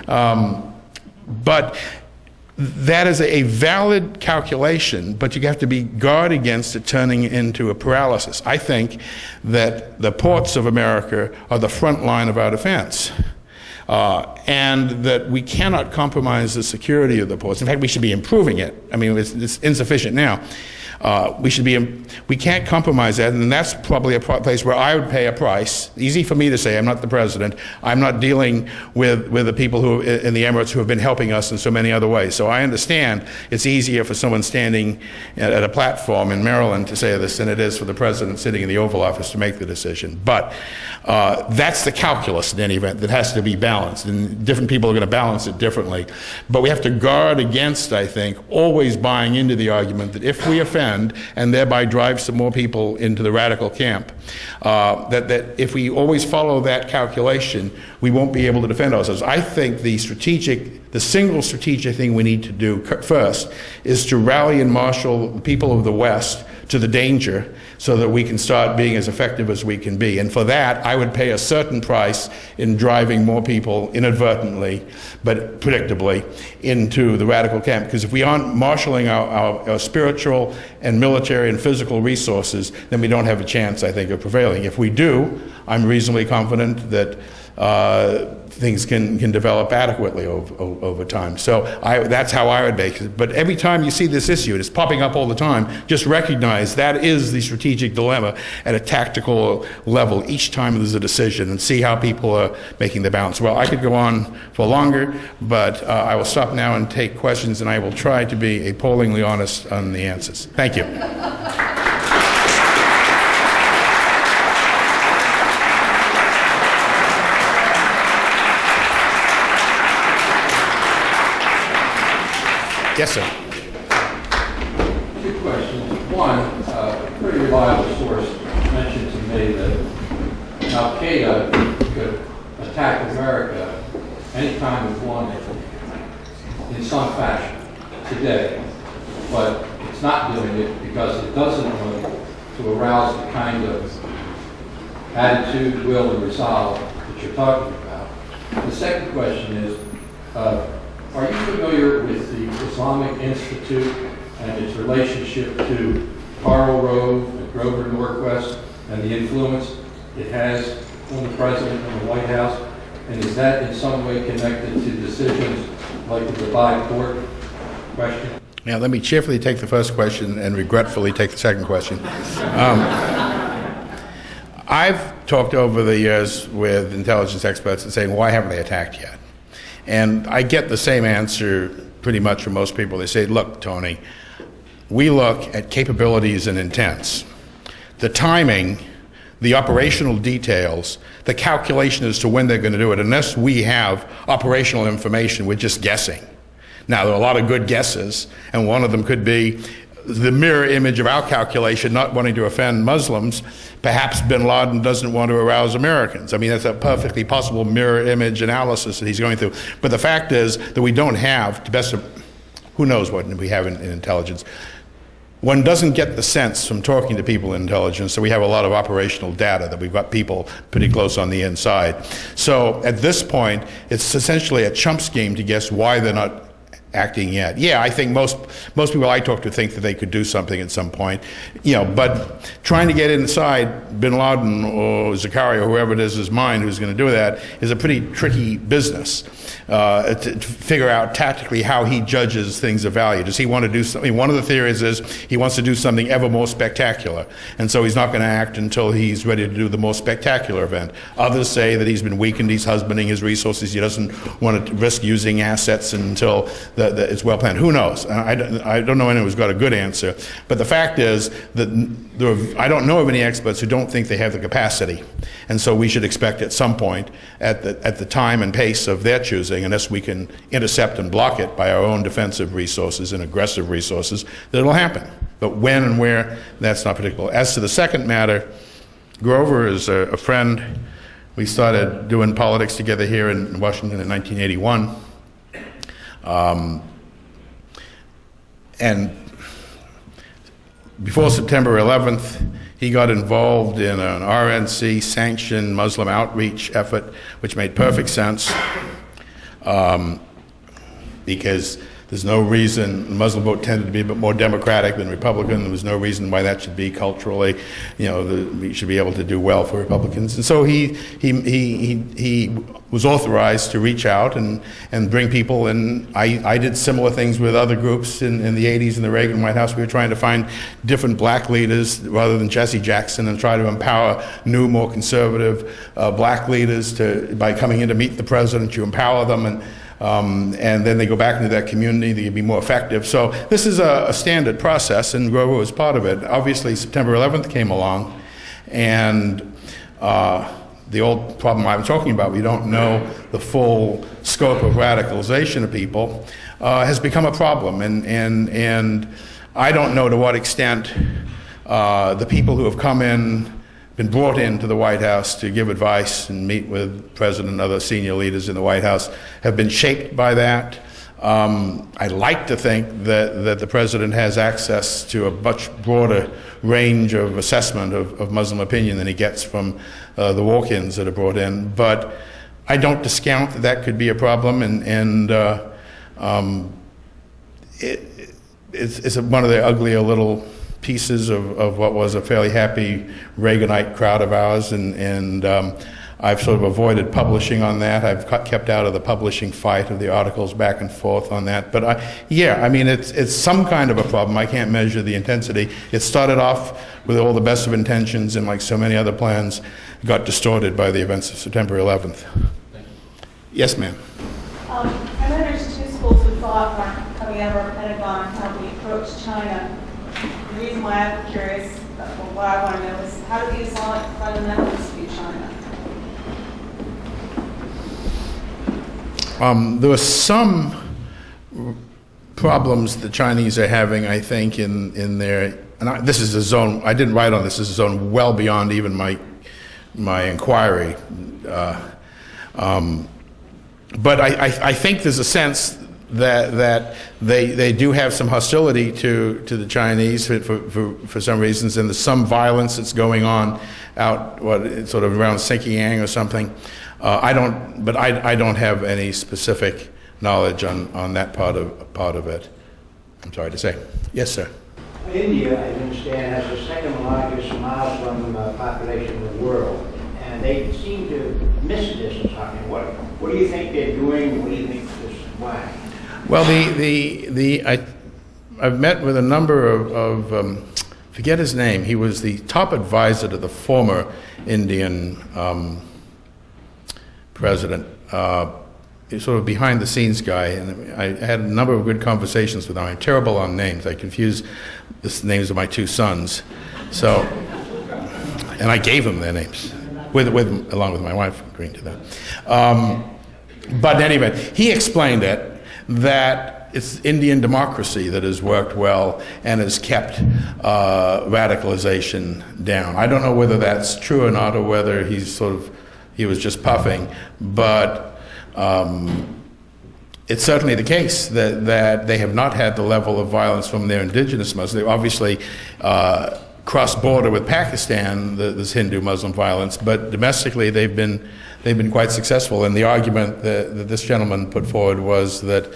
But that is a valid calculation, but you have to be guard against it turning into a paralysis. I think that the ports of America are the front line of our defense. And that we cannot compromise the security of the ports. In fact, we should be improving it. I mean, it's insufficient now. We can't compromise that, and that's probably a place where I would pay a price. Easy for me to say, I'm not the president. I'm not dealing with the people who in the Emirates who have been helping us in so many other ways. So I understand it's easier for someone standing at a platform in Maryland to say this than it is for the president sitting in the Oval Office to make the decision. But that's the calculus in any event that has to be balanced, and different people are going to balance it differently. But we have to guard against, I think, always buying into the argument that if we offend and thereby drive some more people into the radical camp, that if we always follow that calculation, we won't be able to defend ourselves. I think the single strategic thing we need to do first is to rally and marshal the people of the West to the danger so that we can start being as effective as we can be. And for that, I would pay a certain price in driving more people inadvertently, but predictably, into the radical camp. Because if we aren't marshaling our spiritual and military and physical resources, then we don't have a chance, I think, of prevailing. If we do, I'm reasonably confident that things can develop adequately over time. So that's how I would make it. But every time you see this issue, and it's popping up all the time, just recognize that is the strategic dilemma at a tactical level each time there's a decision, and see how people are making the balance. Well, I could go on for longer, but I will stop now and take questions, and I will try to be appallingly honest on the answers. Thank you. Yes, sir. two questions. One, a pretty reliable source mentioned to me that Al-Qaeda could attack America anytime it wanted in some fashion today, but it's not doing it because it doesn't want to arouse the kind of attitude, will, and resolve that you're talking about. The second question is, are you familiar with the Islamic Institute and its relationship to Karl Rove and Grover Norquist and the influence it has on the President and the White House? And is that in some way connected to decisions like the Dubai court question? Now, let me cheerfully take the first question and regretfully take the second question. I've talked over the years with intelligence experts and saying, why haven't they attacked yet? And I get the same answer pretty much from most people. They say, look, Tony, we look at capabilities and intents. The timing, the operational details, the calculation as to when they're going to do it, unless we have operational information, we're just guessing. Now, there are a lot of good guesses, and one of them could be the mirror image of our calculation, not wanting to offend Muslims. Perhaps bin Laden doesn't want to arouse Americans. I mean, that's a perfectly possible mirror image analysis that he's going through. But the fact is that we don't have, to best of, who knows what we have in intelligence. One doesn't get the sense from talking to people in intelligence, so we have a lot of operational data that we've got people pretty close on the inside. So at this point, it's essentially a chumps game to guess why they're not acting yet. Yeah, I think most people I talk to think that they could do something at some point, but trying to get inside bin Laden or Zakaria or whoever it is his mind who's going to do that is a pretty tricky business to figure out tactically how he judges things of value. Does he want to do something? One of the theories is he wants to do something ever more spectacular, and so he's not going to act until he's ready to do the most spectacular event. Others say that he's been weakened, he's husbanding his resources, he doesn't want to risk using assets until it's well planned. Who knows? I don't know anyone who's got a good answer. But the fact is that I don't know of any experts who don't think they have the capacity. And so we should expect at some point, at the time and pace of their choosing, unless we can intercept and block it by our own defensive resources and aggressive resources, that it'll happen. But when and where, that's not particular. As to the second matter, Grover is a friend. We started doing politics together here in Washington in 1981. And before September 11th, he got involved in an RNC-sanctioned Muslim outreach effort, which made perfect sense because there's no reason, the Muslim vote tended to be a bit more Democratic than Republican. There was no reason why that should be culturally, we should be able to do well for Republicans. And so he was authorized to reach out and bring people, and I did similar things with other groups in the 80s in the Reagan White House. We were trying to find different black leaders rather than Jesse Jackson and try to empower new, more conservative black leaders by coming in to meet the president, you empower them, and then they go back into that community, they can be more effective. So this is a standard process, and Grover was part of it. Obviously, September 11th came along, and the old problem I was talking about, we don't know the full scope of radicalization of people, has become a problem. And I don't know to what extent the people who have come in, been brought into the White House to give advice and meet with the President and other senior leaders in the White House have been shaped by that. I like to think that the President has access to a much broader range of assessment of Muslim opinion than he gets from the walk-ins that are brought in. But I don't discount that could be a problem, and it's one of the uglier little pieces of what was a fairly happy Reaganite crowd of ours, and I've sort of avoided publishing on that. I've kept out of the publishing fight of the articles back and forth on that. But it's some kind of a problem. I can't measure the intensity. It started off with all the best of intentions, and like so many other plans, got distorted by the events of September 11th. Yes, ma'am. I know there's two schools of thought coming out of our Pentagon how we approach China. The reason why I'm curious, what I want to know is how do the Islamic fundamentalists view China? There was some problems the Chinese are having, I think, in their, this is a zone, I didn't write on this is a zone well beyond even my inquiry. But I think there's a sense that they do have some hostility to the Chinese for some reasons, and there's some violence that's going on out sort of around Xinjiang or something. I don't have any specific knowledge on that part of it. I'm sorry to say. Yes, sir. India, I understand, has the second largest Muslim population in the world, and they seem to miss this or something. What do you think they're doing? What do you think is why? Well, I've met with a number of forget his name. He was the top advisor to the former Indian president. He's sort of behind the scenes guy, and I had a number of good conversations with him. I'm terrible on names. I confuse the names of my two sons. So, and I gave them their names, along with my wife agreeing to that. But anyway, he explained it, that it's Indian democracy that has worked well and has kept radicalization down. I don't know whether that's true or not, or whether he was just puffing, but it's certainly the case that they have not had the level of violence from their indigenous Muslims. They obviously cross-border with Pakistan, this Hindu-Muslim violence, but domestically they've been quite successful. And the argument that this gentleman put forward was that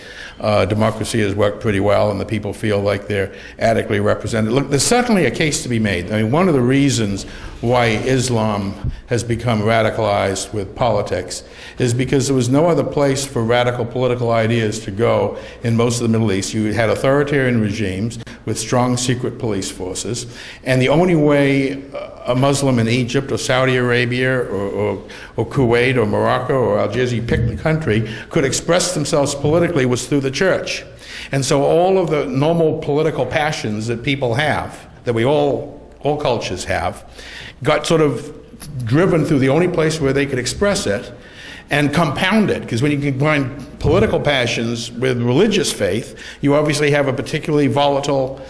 democracy has worked pretty well and the people feel like they're adequately represented. Look, there's certainly a case to be made. I mean, one of the reasons why Islam has become radicalized with politics is because there was no other place for radical political ideas to go in most of the Middle East. You had authoritarian regimes with strong secret police forces, and the only way a Muslim in Egypt or Saudi Arabia or Kuwait or Morocco or Algiers, you pick the country, could express themselves politically was through the church. And so all of the normal political passions that people have, that we all cultures have, got sort of driven through the only place where they could express it and compound it. Because when you combine political passions with religious faith, you obviously have a particularly volatile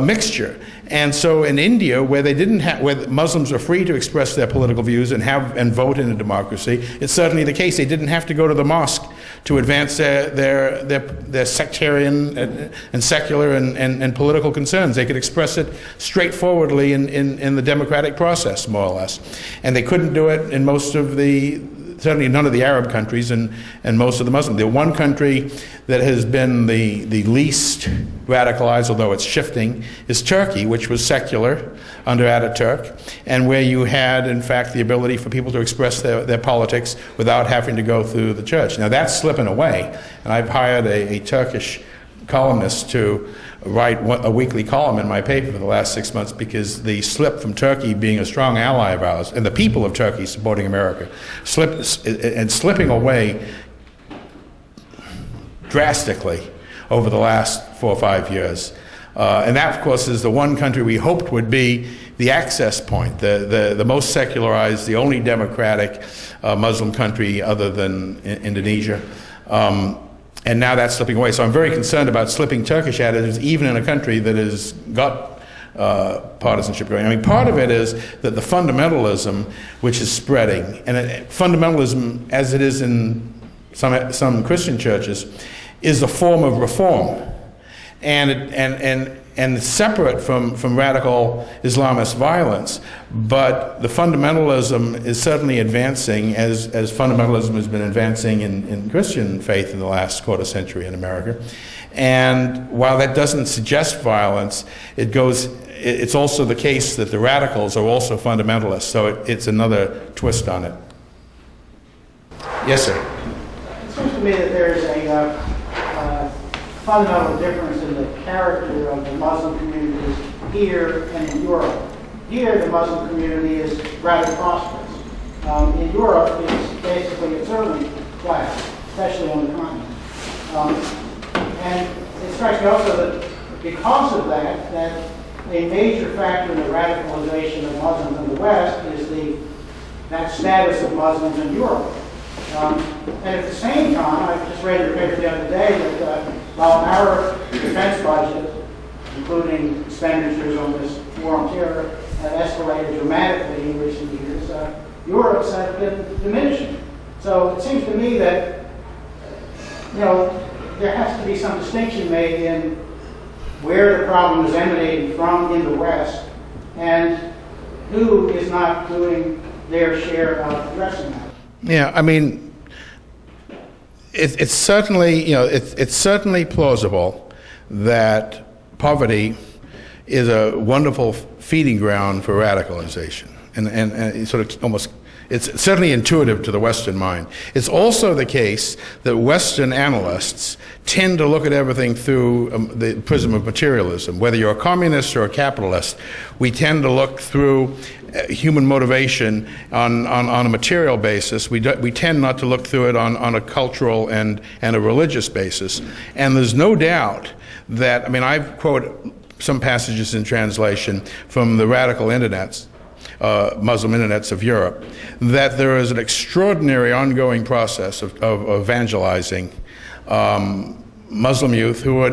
mixture. And so in India, where Muslims are free to express their political views and vote in a democracy, it's certainly the case. They didn't have to go to the mosque to advance their sectarian and secular and political concerns. They could express it straightforwardly in the democratic process, more or less. And they couldn't do it in certainly none of the Arab countries and most of the Muslims. The one country that has been the least radicalized, although it's shifting, is Turkey, which was secular under Ataturk, and where you had, in fact, the ability for people to express their politics without having to go through the church. Now that's slipping away, and I've hired a Turkish columnist to write a weekly column in my paper for the last 6 months, because the slip from Turkey being a strong ally of ours, and the people of Turkey supporting America, slipping away drastically over the last 4 or 5 years. And that, of course, is the one country we hoped would be the access point, the most secularized, the only democratic Muslim country other than Indonesia. And now that's slipping away. So I'm very concerned about slipping Turkish attitudes, even in a country that has got partisanship going. I mean, part of it is that the fundamentalism which is spreading, and fundamentalism, as it is in some Christian churches, is a form of reform, and separate from radical Islamist violence. But the fundamentalism is certainly advancing, as fundamentalism has been advancing in Christian faith in the last quarter century in America. And while that doesn't suggest violence, it's also the case that the radicals are also fundamentalists. So it's another twist on it. Yes, sir. It seems to me that there's a fundamental difference in the character of the Muslim communities here and in Europe. Here, the Muslim community is rather prosperous. In Europe, it's early class, especially on the continent. And it strikes me also that because of that a major factor in the radicalization of Muslims in the West is that status of Muslims in Europe. And at the same time, I just read your paper the other day that while our defense budget, including expenditures on this war on terror, have escalated dramatically in recent years, Europe's have been diminishing. So it seems to me that, there has to be some distinction made in where the problem is emanating from in the West and who is not doing their share of addressing that. Yeah, I mean, it's certainly, it's certainly plausible that poverty is a wonderful feeding ground for radicalization, and it's sort of almost, it's certainly intuitive to the Western mind. It's also the case that Western analysts tend to look at everything through the prism of materialism. Whether you're a communist or a capitalist, we tend to look through human motivation on a material basis. We tend not to look through it on a cultural and a religious basis. And there's no doubt that, I mean, I've quoted some passages in translation from the radical internets, Muslim internets of Europe, that there is an extraordinary ongoing process of evangelizing Muslim youth who are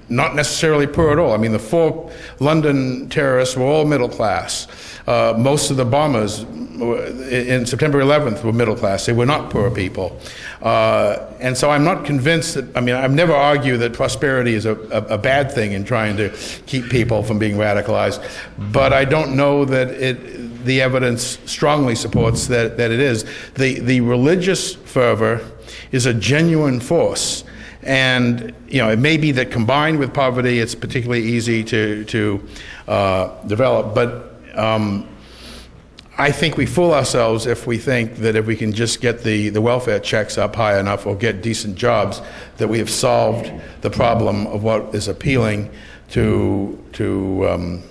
not necessarily poor at all. I mean, the 4 London terrorists were all middle class. Most of the bombers in September 11th were middle class. They were not poor people. And so I'm not convinced that, I mean, I've never argued that prosperity is a bad thing in trying to keep people from being radicalized, but I don't know that the evidence strongly supports that it is. The religious fervor is a genuine force. And it may be that combined with poverty, it's particularly easy to develop. But I think we fool ourselves if we think that if we can just get the welfare checks up high enough or get decent jobs, that we have solved the problem of what is appealing to young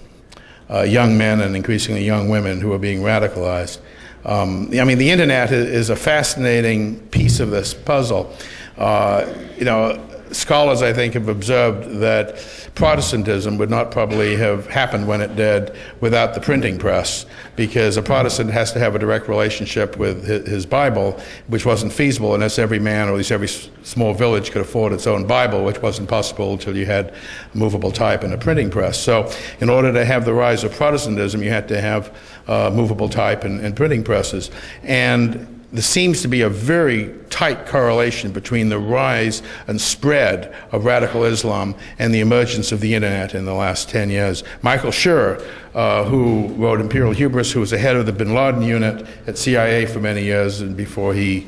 men and increasingly young women who are being radicalized. I mean, the internet is a fascinating piece of this puzzle. Scholars, I think, have observed that Protestantism would not probably have happened when it did without the printing press, because a Protestant has to have a direct relationship with his Bible, which wasn't feasible unless every man, or at least every small village, could afford its own Bible, which wasn't possible until you had movable type and a printing press. So in order to have the rise of Protestantism, you had to have movable type and printing presses. And there seems to be a very tight correlation between the rise and spread of radical Islam and the emergence of the internet in the last 10 years. Michael Schur, who wrote Imperial Hubris, who was the head of the bin Laden unit at CIA for many years and before he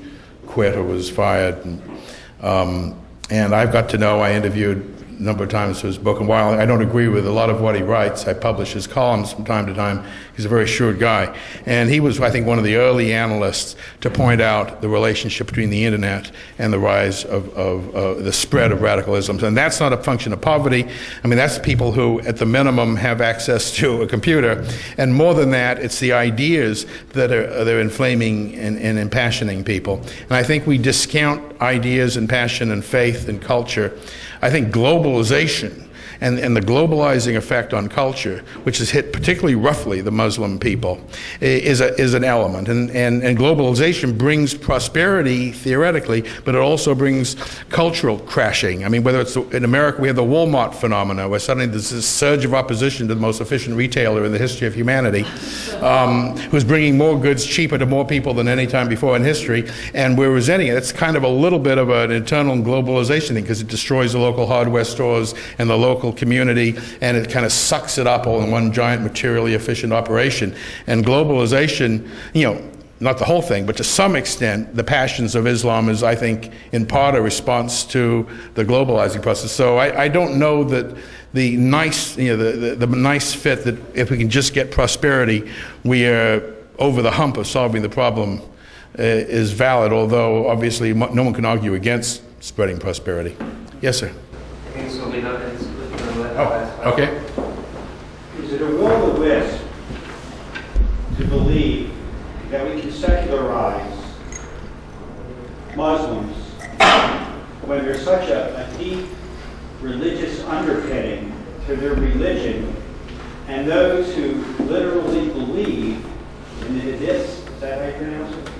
quit or was fired. And I've got to know, I interviewed a number of times for his book, and while I don't agree with a lot of what he writes, I publish his columns from time to time. He's a very shrewd guy. And he was, I think, one of the early analysts to point out the relationship between the internet and the rise of the spread of radicalism. And that's not a function of poverty. I mean, that's people who, at the minimum, have access to a computer. And more than that, it's the ideas that are inflaming and impassioning people. And I think we discount ideas and passion and faith and culture. I think globalization and the globalizing effect on culture, which has hit particularly roughly the Muslim people, is an element. And globalization brings prosperity, theoretically, but it also brings cultural crashing. I mean, whether it's in America, we have the Walmart phenomena, where suddenly there's this surge of opposition to the most efficient retailer in the history of humanity, who's bringing more goods cheaper to more people than any time before in history, and we're resenting it. It's kind of a little bit of an internal globalization thing, because it destroys the local hardware stores and the local community, and it kind of sucks it up all in one giant materially efficient operation. And globalization, not the whole thing, but to some extent, the passions of Islam is, I think, in part a response to the globalizing process. So I don't know that the nice, the nice fit that if we can just get prosperity, we are over the hump of solving the problem is valid, although obviously no one can argue against spreading prosperity. Yes, sir. I think this will be done. Oh, okay. Is it a will of the West to believe that we can secularize Muslims when there's such a deep religious underpinning to their religion, and those who literally believe in the hadiths, is that how you pronounce it?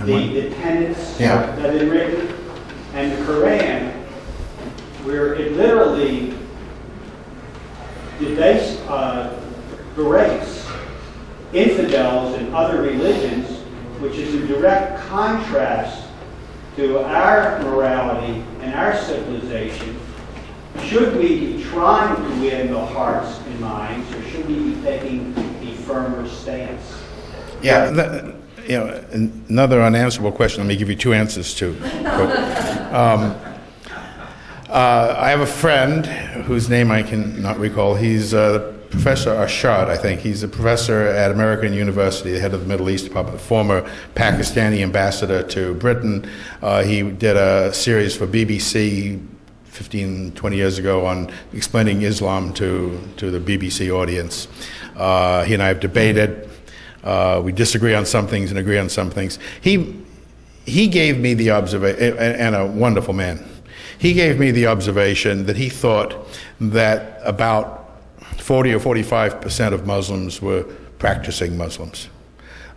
The tenets that are written, and the Quran, they berate infidels in other religions, which is in direct contrast to our morality and our civilization. Should we be trying to win the hearts and minds, or should we be taking a firmer stance? Yeah, another unanswerable question. Let me give you two answers to. I have a friend whose name I cannot recall. He's Professor Arshad, I think. He's a professor at American University, the head of the Middle East Department, the former Pakistani ambassador to Britain. He did a series for BBC 15, 20 years ago on explaining Islam to the BBC audience. He and I have debated. We disagree on some things and agree on some things. He gave me the observation, and a wonderful man. He gave me the observation that he thought that about 40 or 45% of Muslims were practicing Muslims.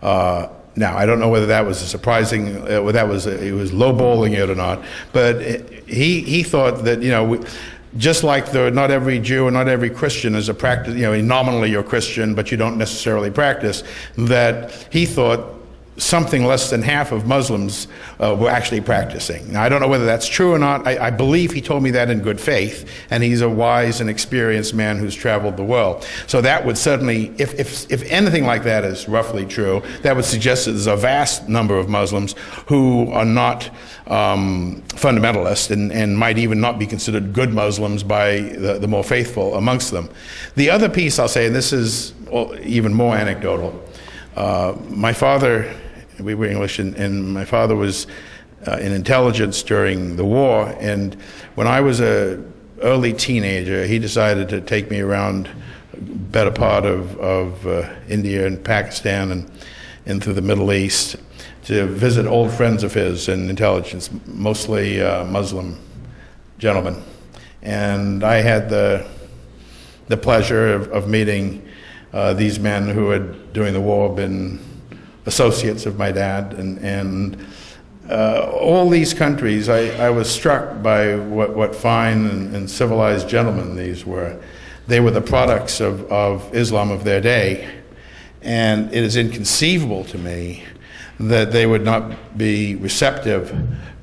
Now, I don't know whether that was a surprising, whether it was lowballing it or not, but he thought that, just like not every Jew and not every Christian is a practice, nominally you're Christian, but you don't necessarily practice, that he thought something less than half of Muslims were actually practicing. Now, I don't know whether that's true or not. I believe he told me that in good faith, and he's a wise and experienced man who's traveled the world. So that would certainly, if anything like that is roughly true, that would suggest that there's a vast number of Muslims who are not fundamentalist and might even not be considered good Muslims by the more faithful amongst them. The other piece I'll say, and this is even more anecdotal, my father, we were English, and my father was in intelligence during the war, and when I was an early teenager, he decided to take me around better part of India and Pakistan and through the Middle East to visit old friends of his in intelligence, mostly Muslim gentlemen. And I had the pleasure of meeting these men who had, during the war, been associates of my dad, and all these countries, I was struck by what fine and civilized gentlemen these were. They were the products of Islam of their day, and it is inconceivable to me that they would not be receptive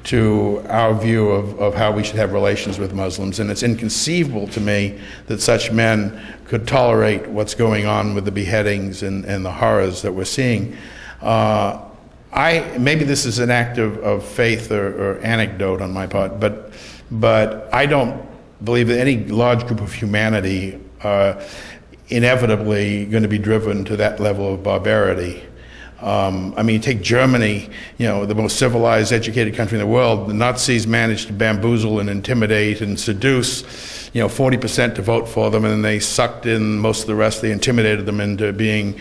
to our view of how we should have relations with Muslims. And it's inconceivable to me that such men could tolerate what's going on with the beheadings and the horrors that we're seeing. Maybe this is an act of faith or anecdote on my part, but I don't believe that any large group of humanity are inevitably going to be driven to that level of barbarity. Take Germany, the most civilized, educated country in the world. The Nazis managed to bamboozle and intimidate and seduce, 40% to vote for them, and then they sucked in most of the rest. They intimidated them into being,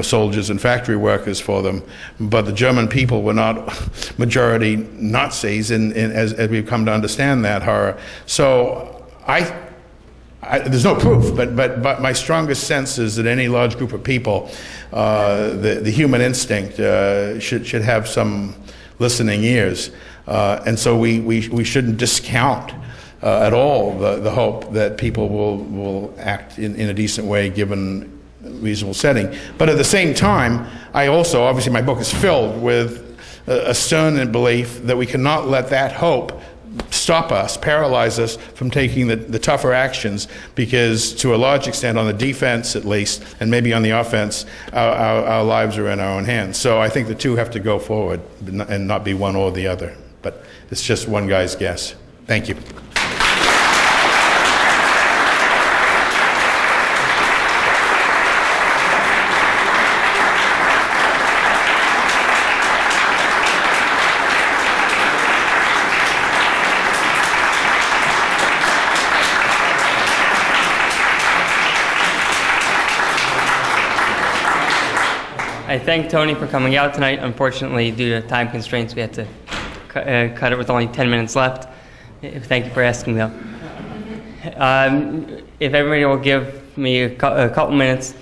soldiers and factory workers for them. But the German people were not majority Nazis, and as we've come to understand that horror. So there's no proof, but my strongest sense is that any large group of people, the human instinct should have some listening ears, and so we shouldn't discount at all the hope that people will act in a decent way given a reasonable setting. But at the same time, I also, obviously my book is filled with a stern belief that we cannot let that hope stop us, paralyze us from taking the tougher actions, because to a large extent, on the defense at least, and maybe on the offense, our lives are in our own hands. So I think the two have to go forward and not be one or the other. But it's just one guy's guess. Thank you. I thank Tony for coming out tonight. Unfortunately, due to time constraints, we had to cut it with only 10 minutes left. Thank you for asking, though. If everybody will give me a couple minutes,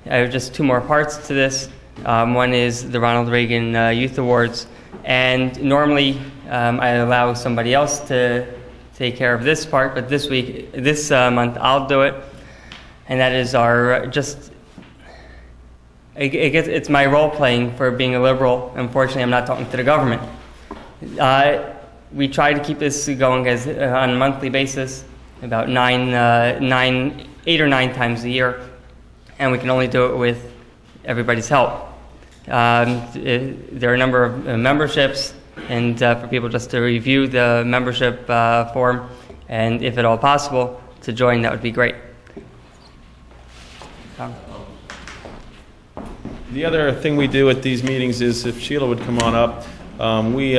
I have just two more parts to this. One is the Ronald Reagan Youth Awards, and normally I allow somebody else to take care of this part, but this month I'll do it. and that is our it's my role playing for being a liberal. Unfortunately, I'm not talking to the government. We try to keep this going on a monthly basis, about 8 or 9 times a year, and we can only do it with everybody's help. There are a number of memberships, and for people just to review the membership form, and if at all possible, to join, that would be great. The other thing we do at these meetings is, if Sheila would come on up, we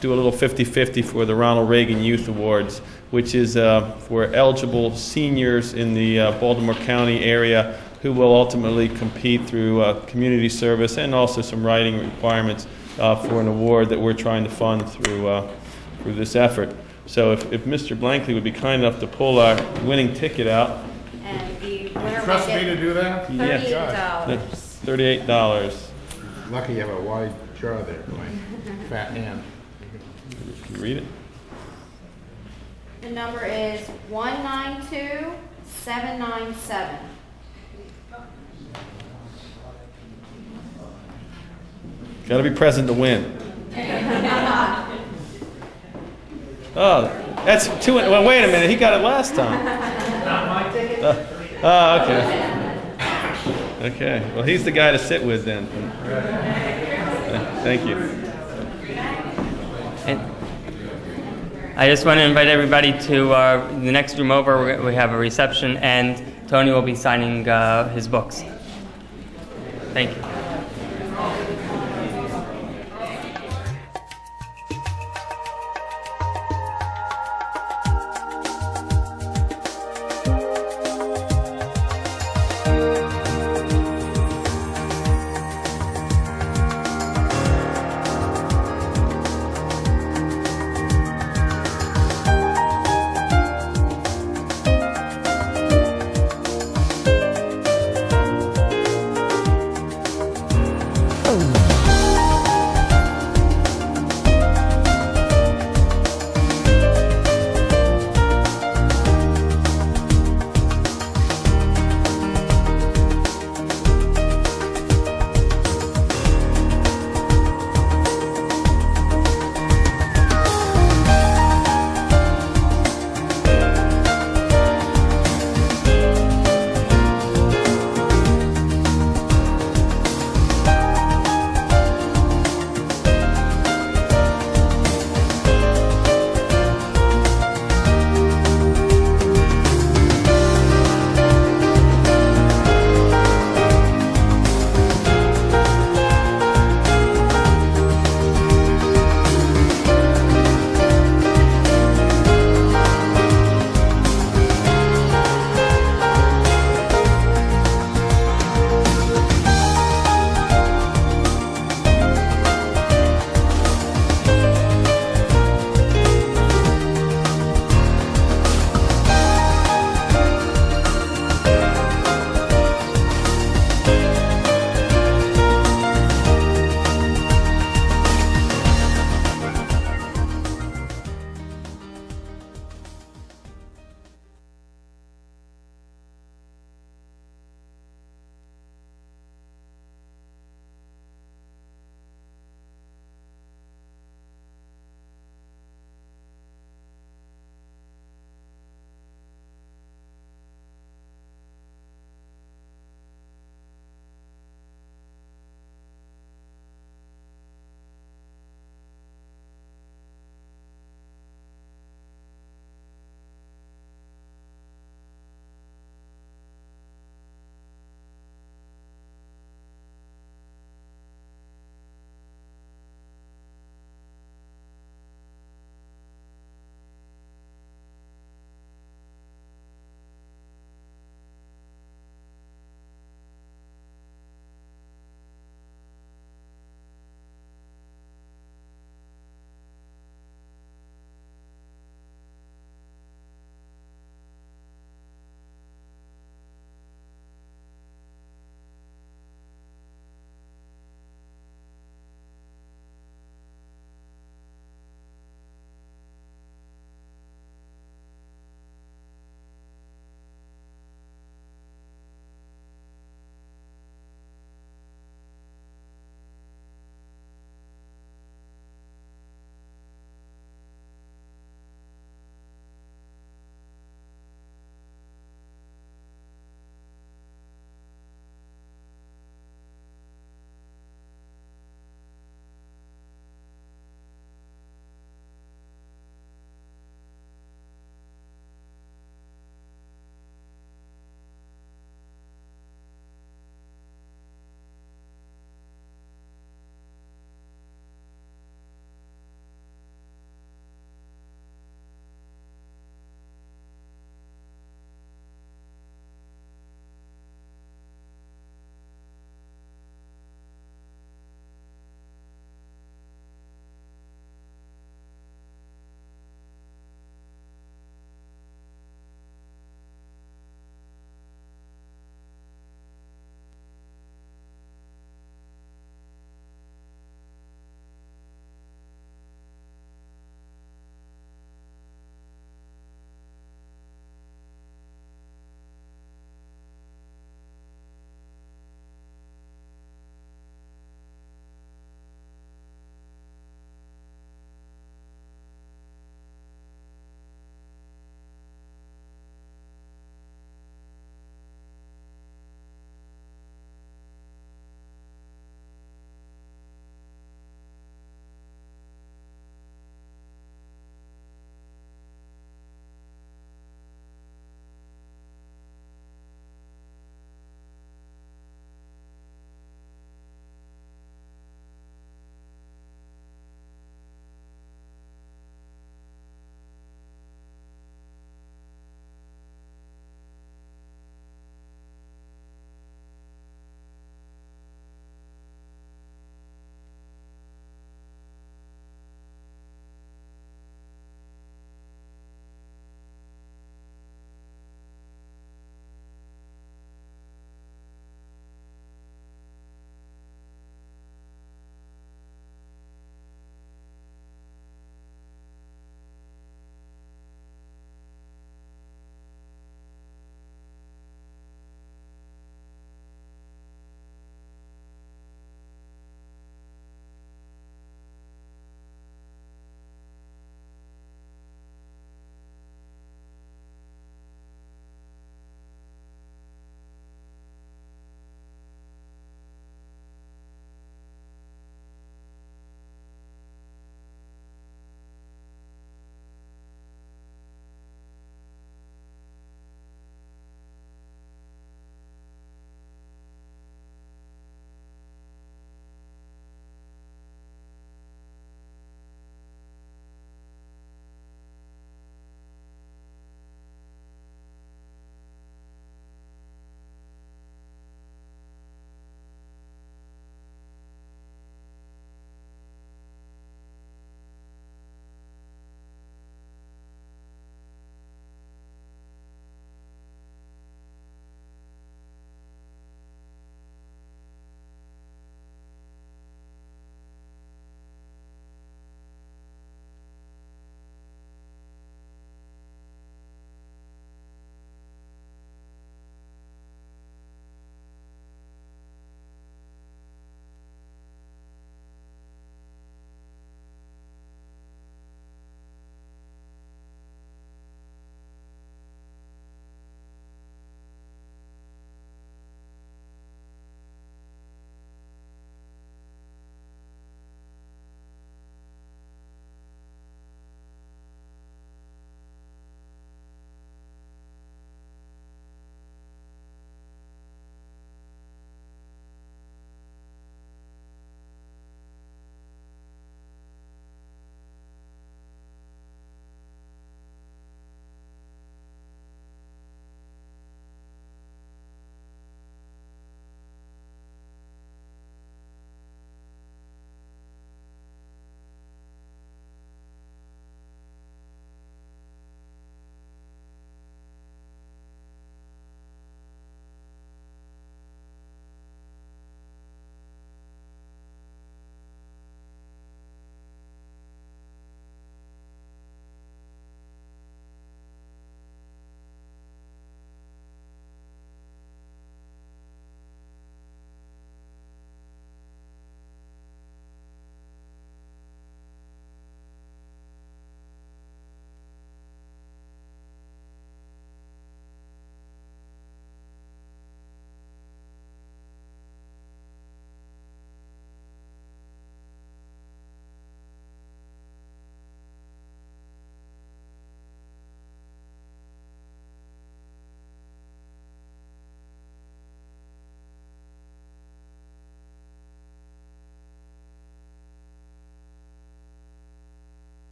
do a little 50-50 for the Ronald Reagan Youth Awards, which is for eligible seniors in the Baltimore County area who will ultimately compete through community service and also some writing requirements for an award that we're trying to fund through this effort. So if Mr. Blankley would be kind enough to pull our winning ticket out. And the winner Trust will me to get do that? $38. $38. Lucky you have a wide jaw there, my fat hand. Can you read it? The number is 192797. Got to be present to win. Oh, that's two. Well, wait a minute. He got it last time. Not my ticket. Oh, okay. Okay. Well, he's the guy to sit with then. Thank you. And I just want to invite everybody to the next room over. We have a reception, and Tony will be signing his books. Thank you.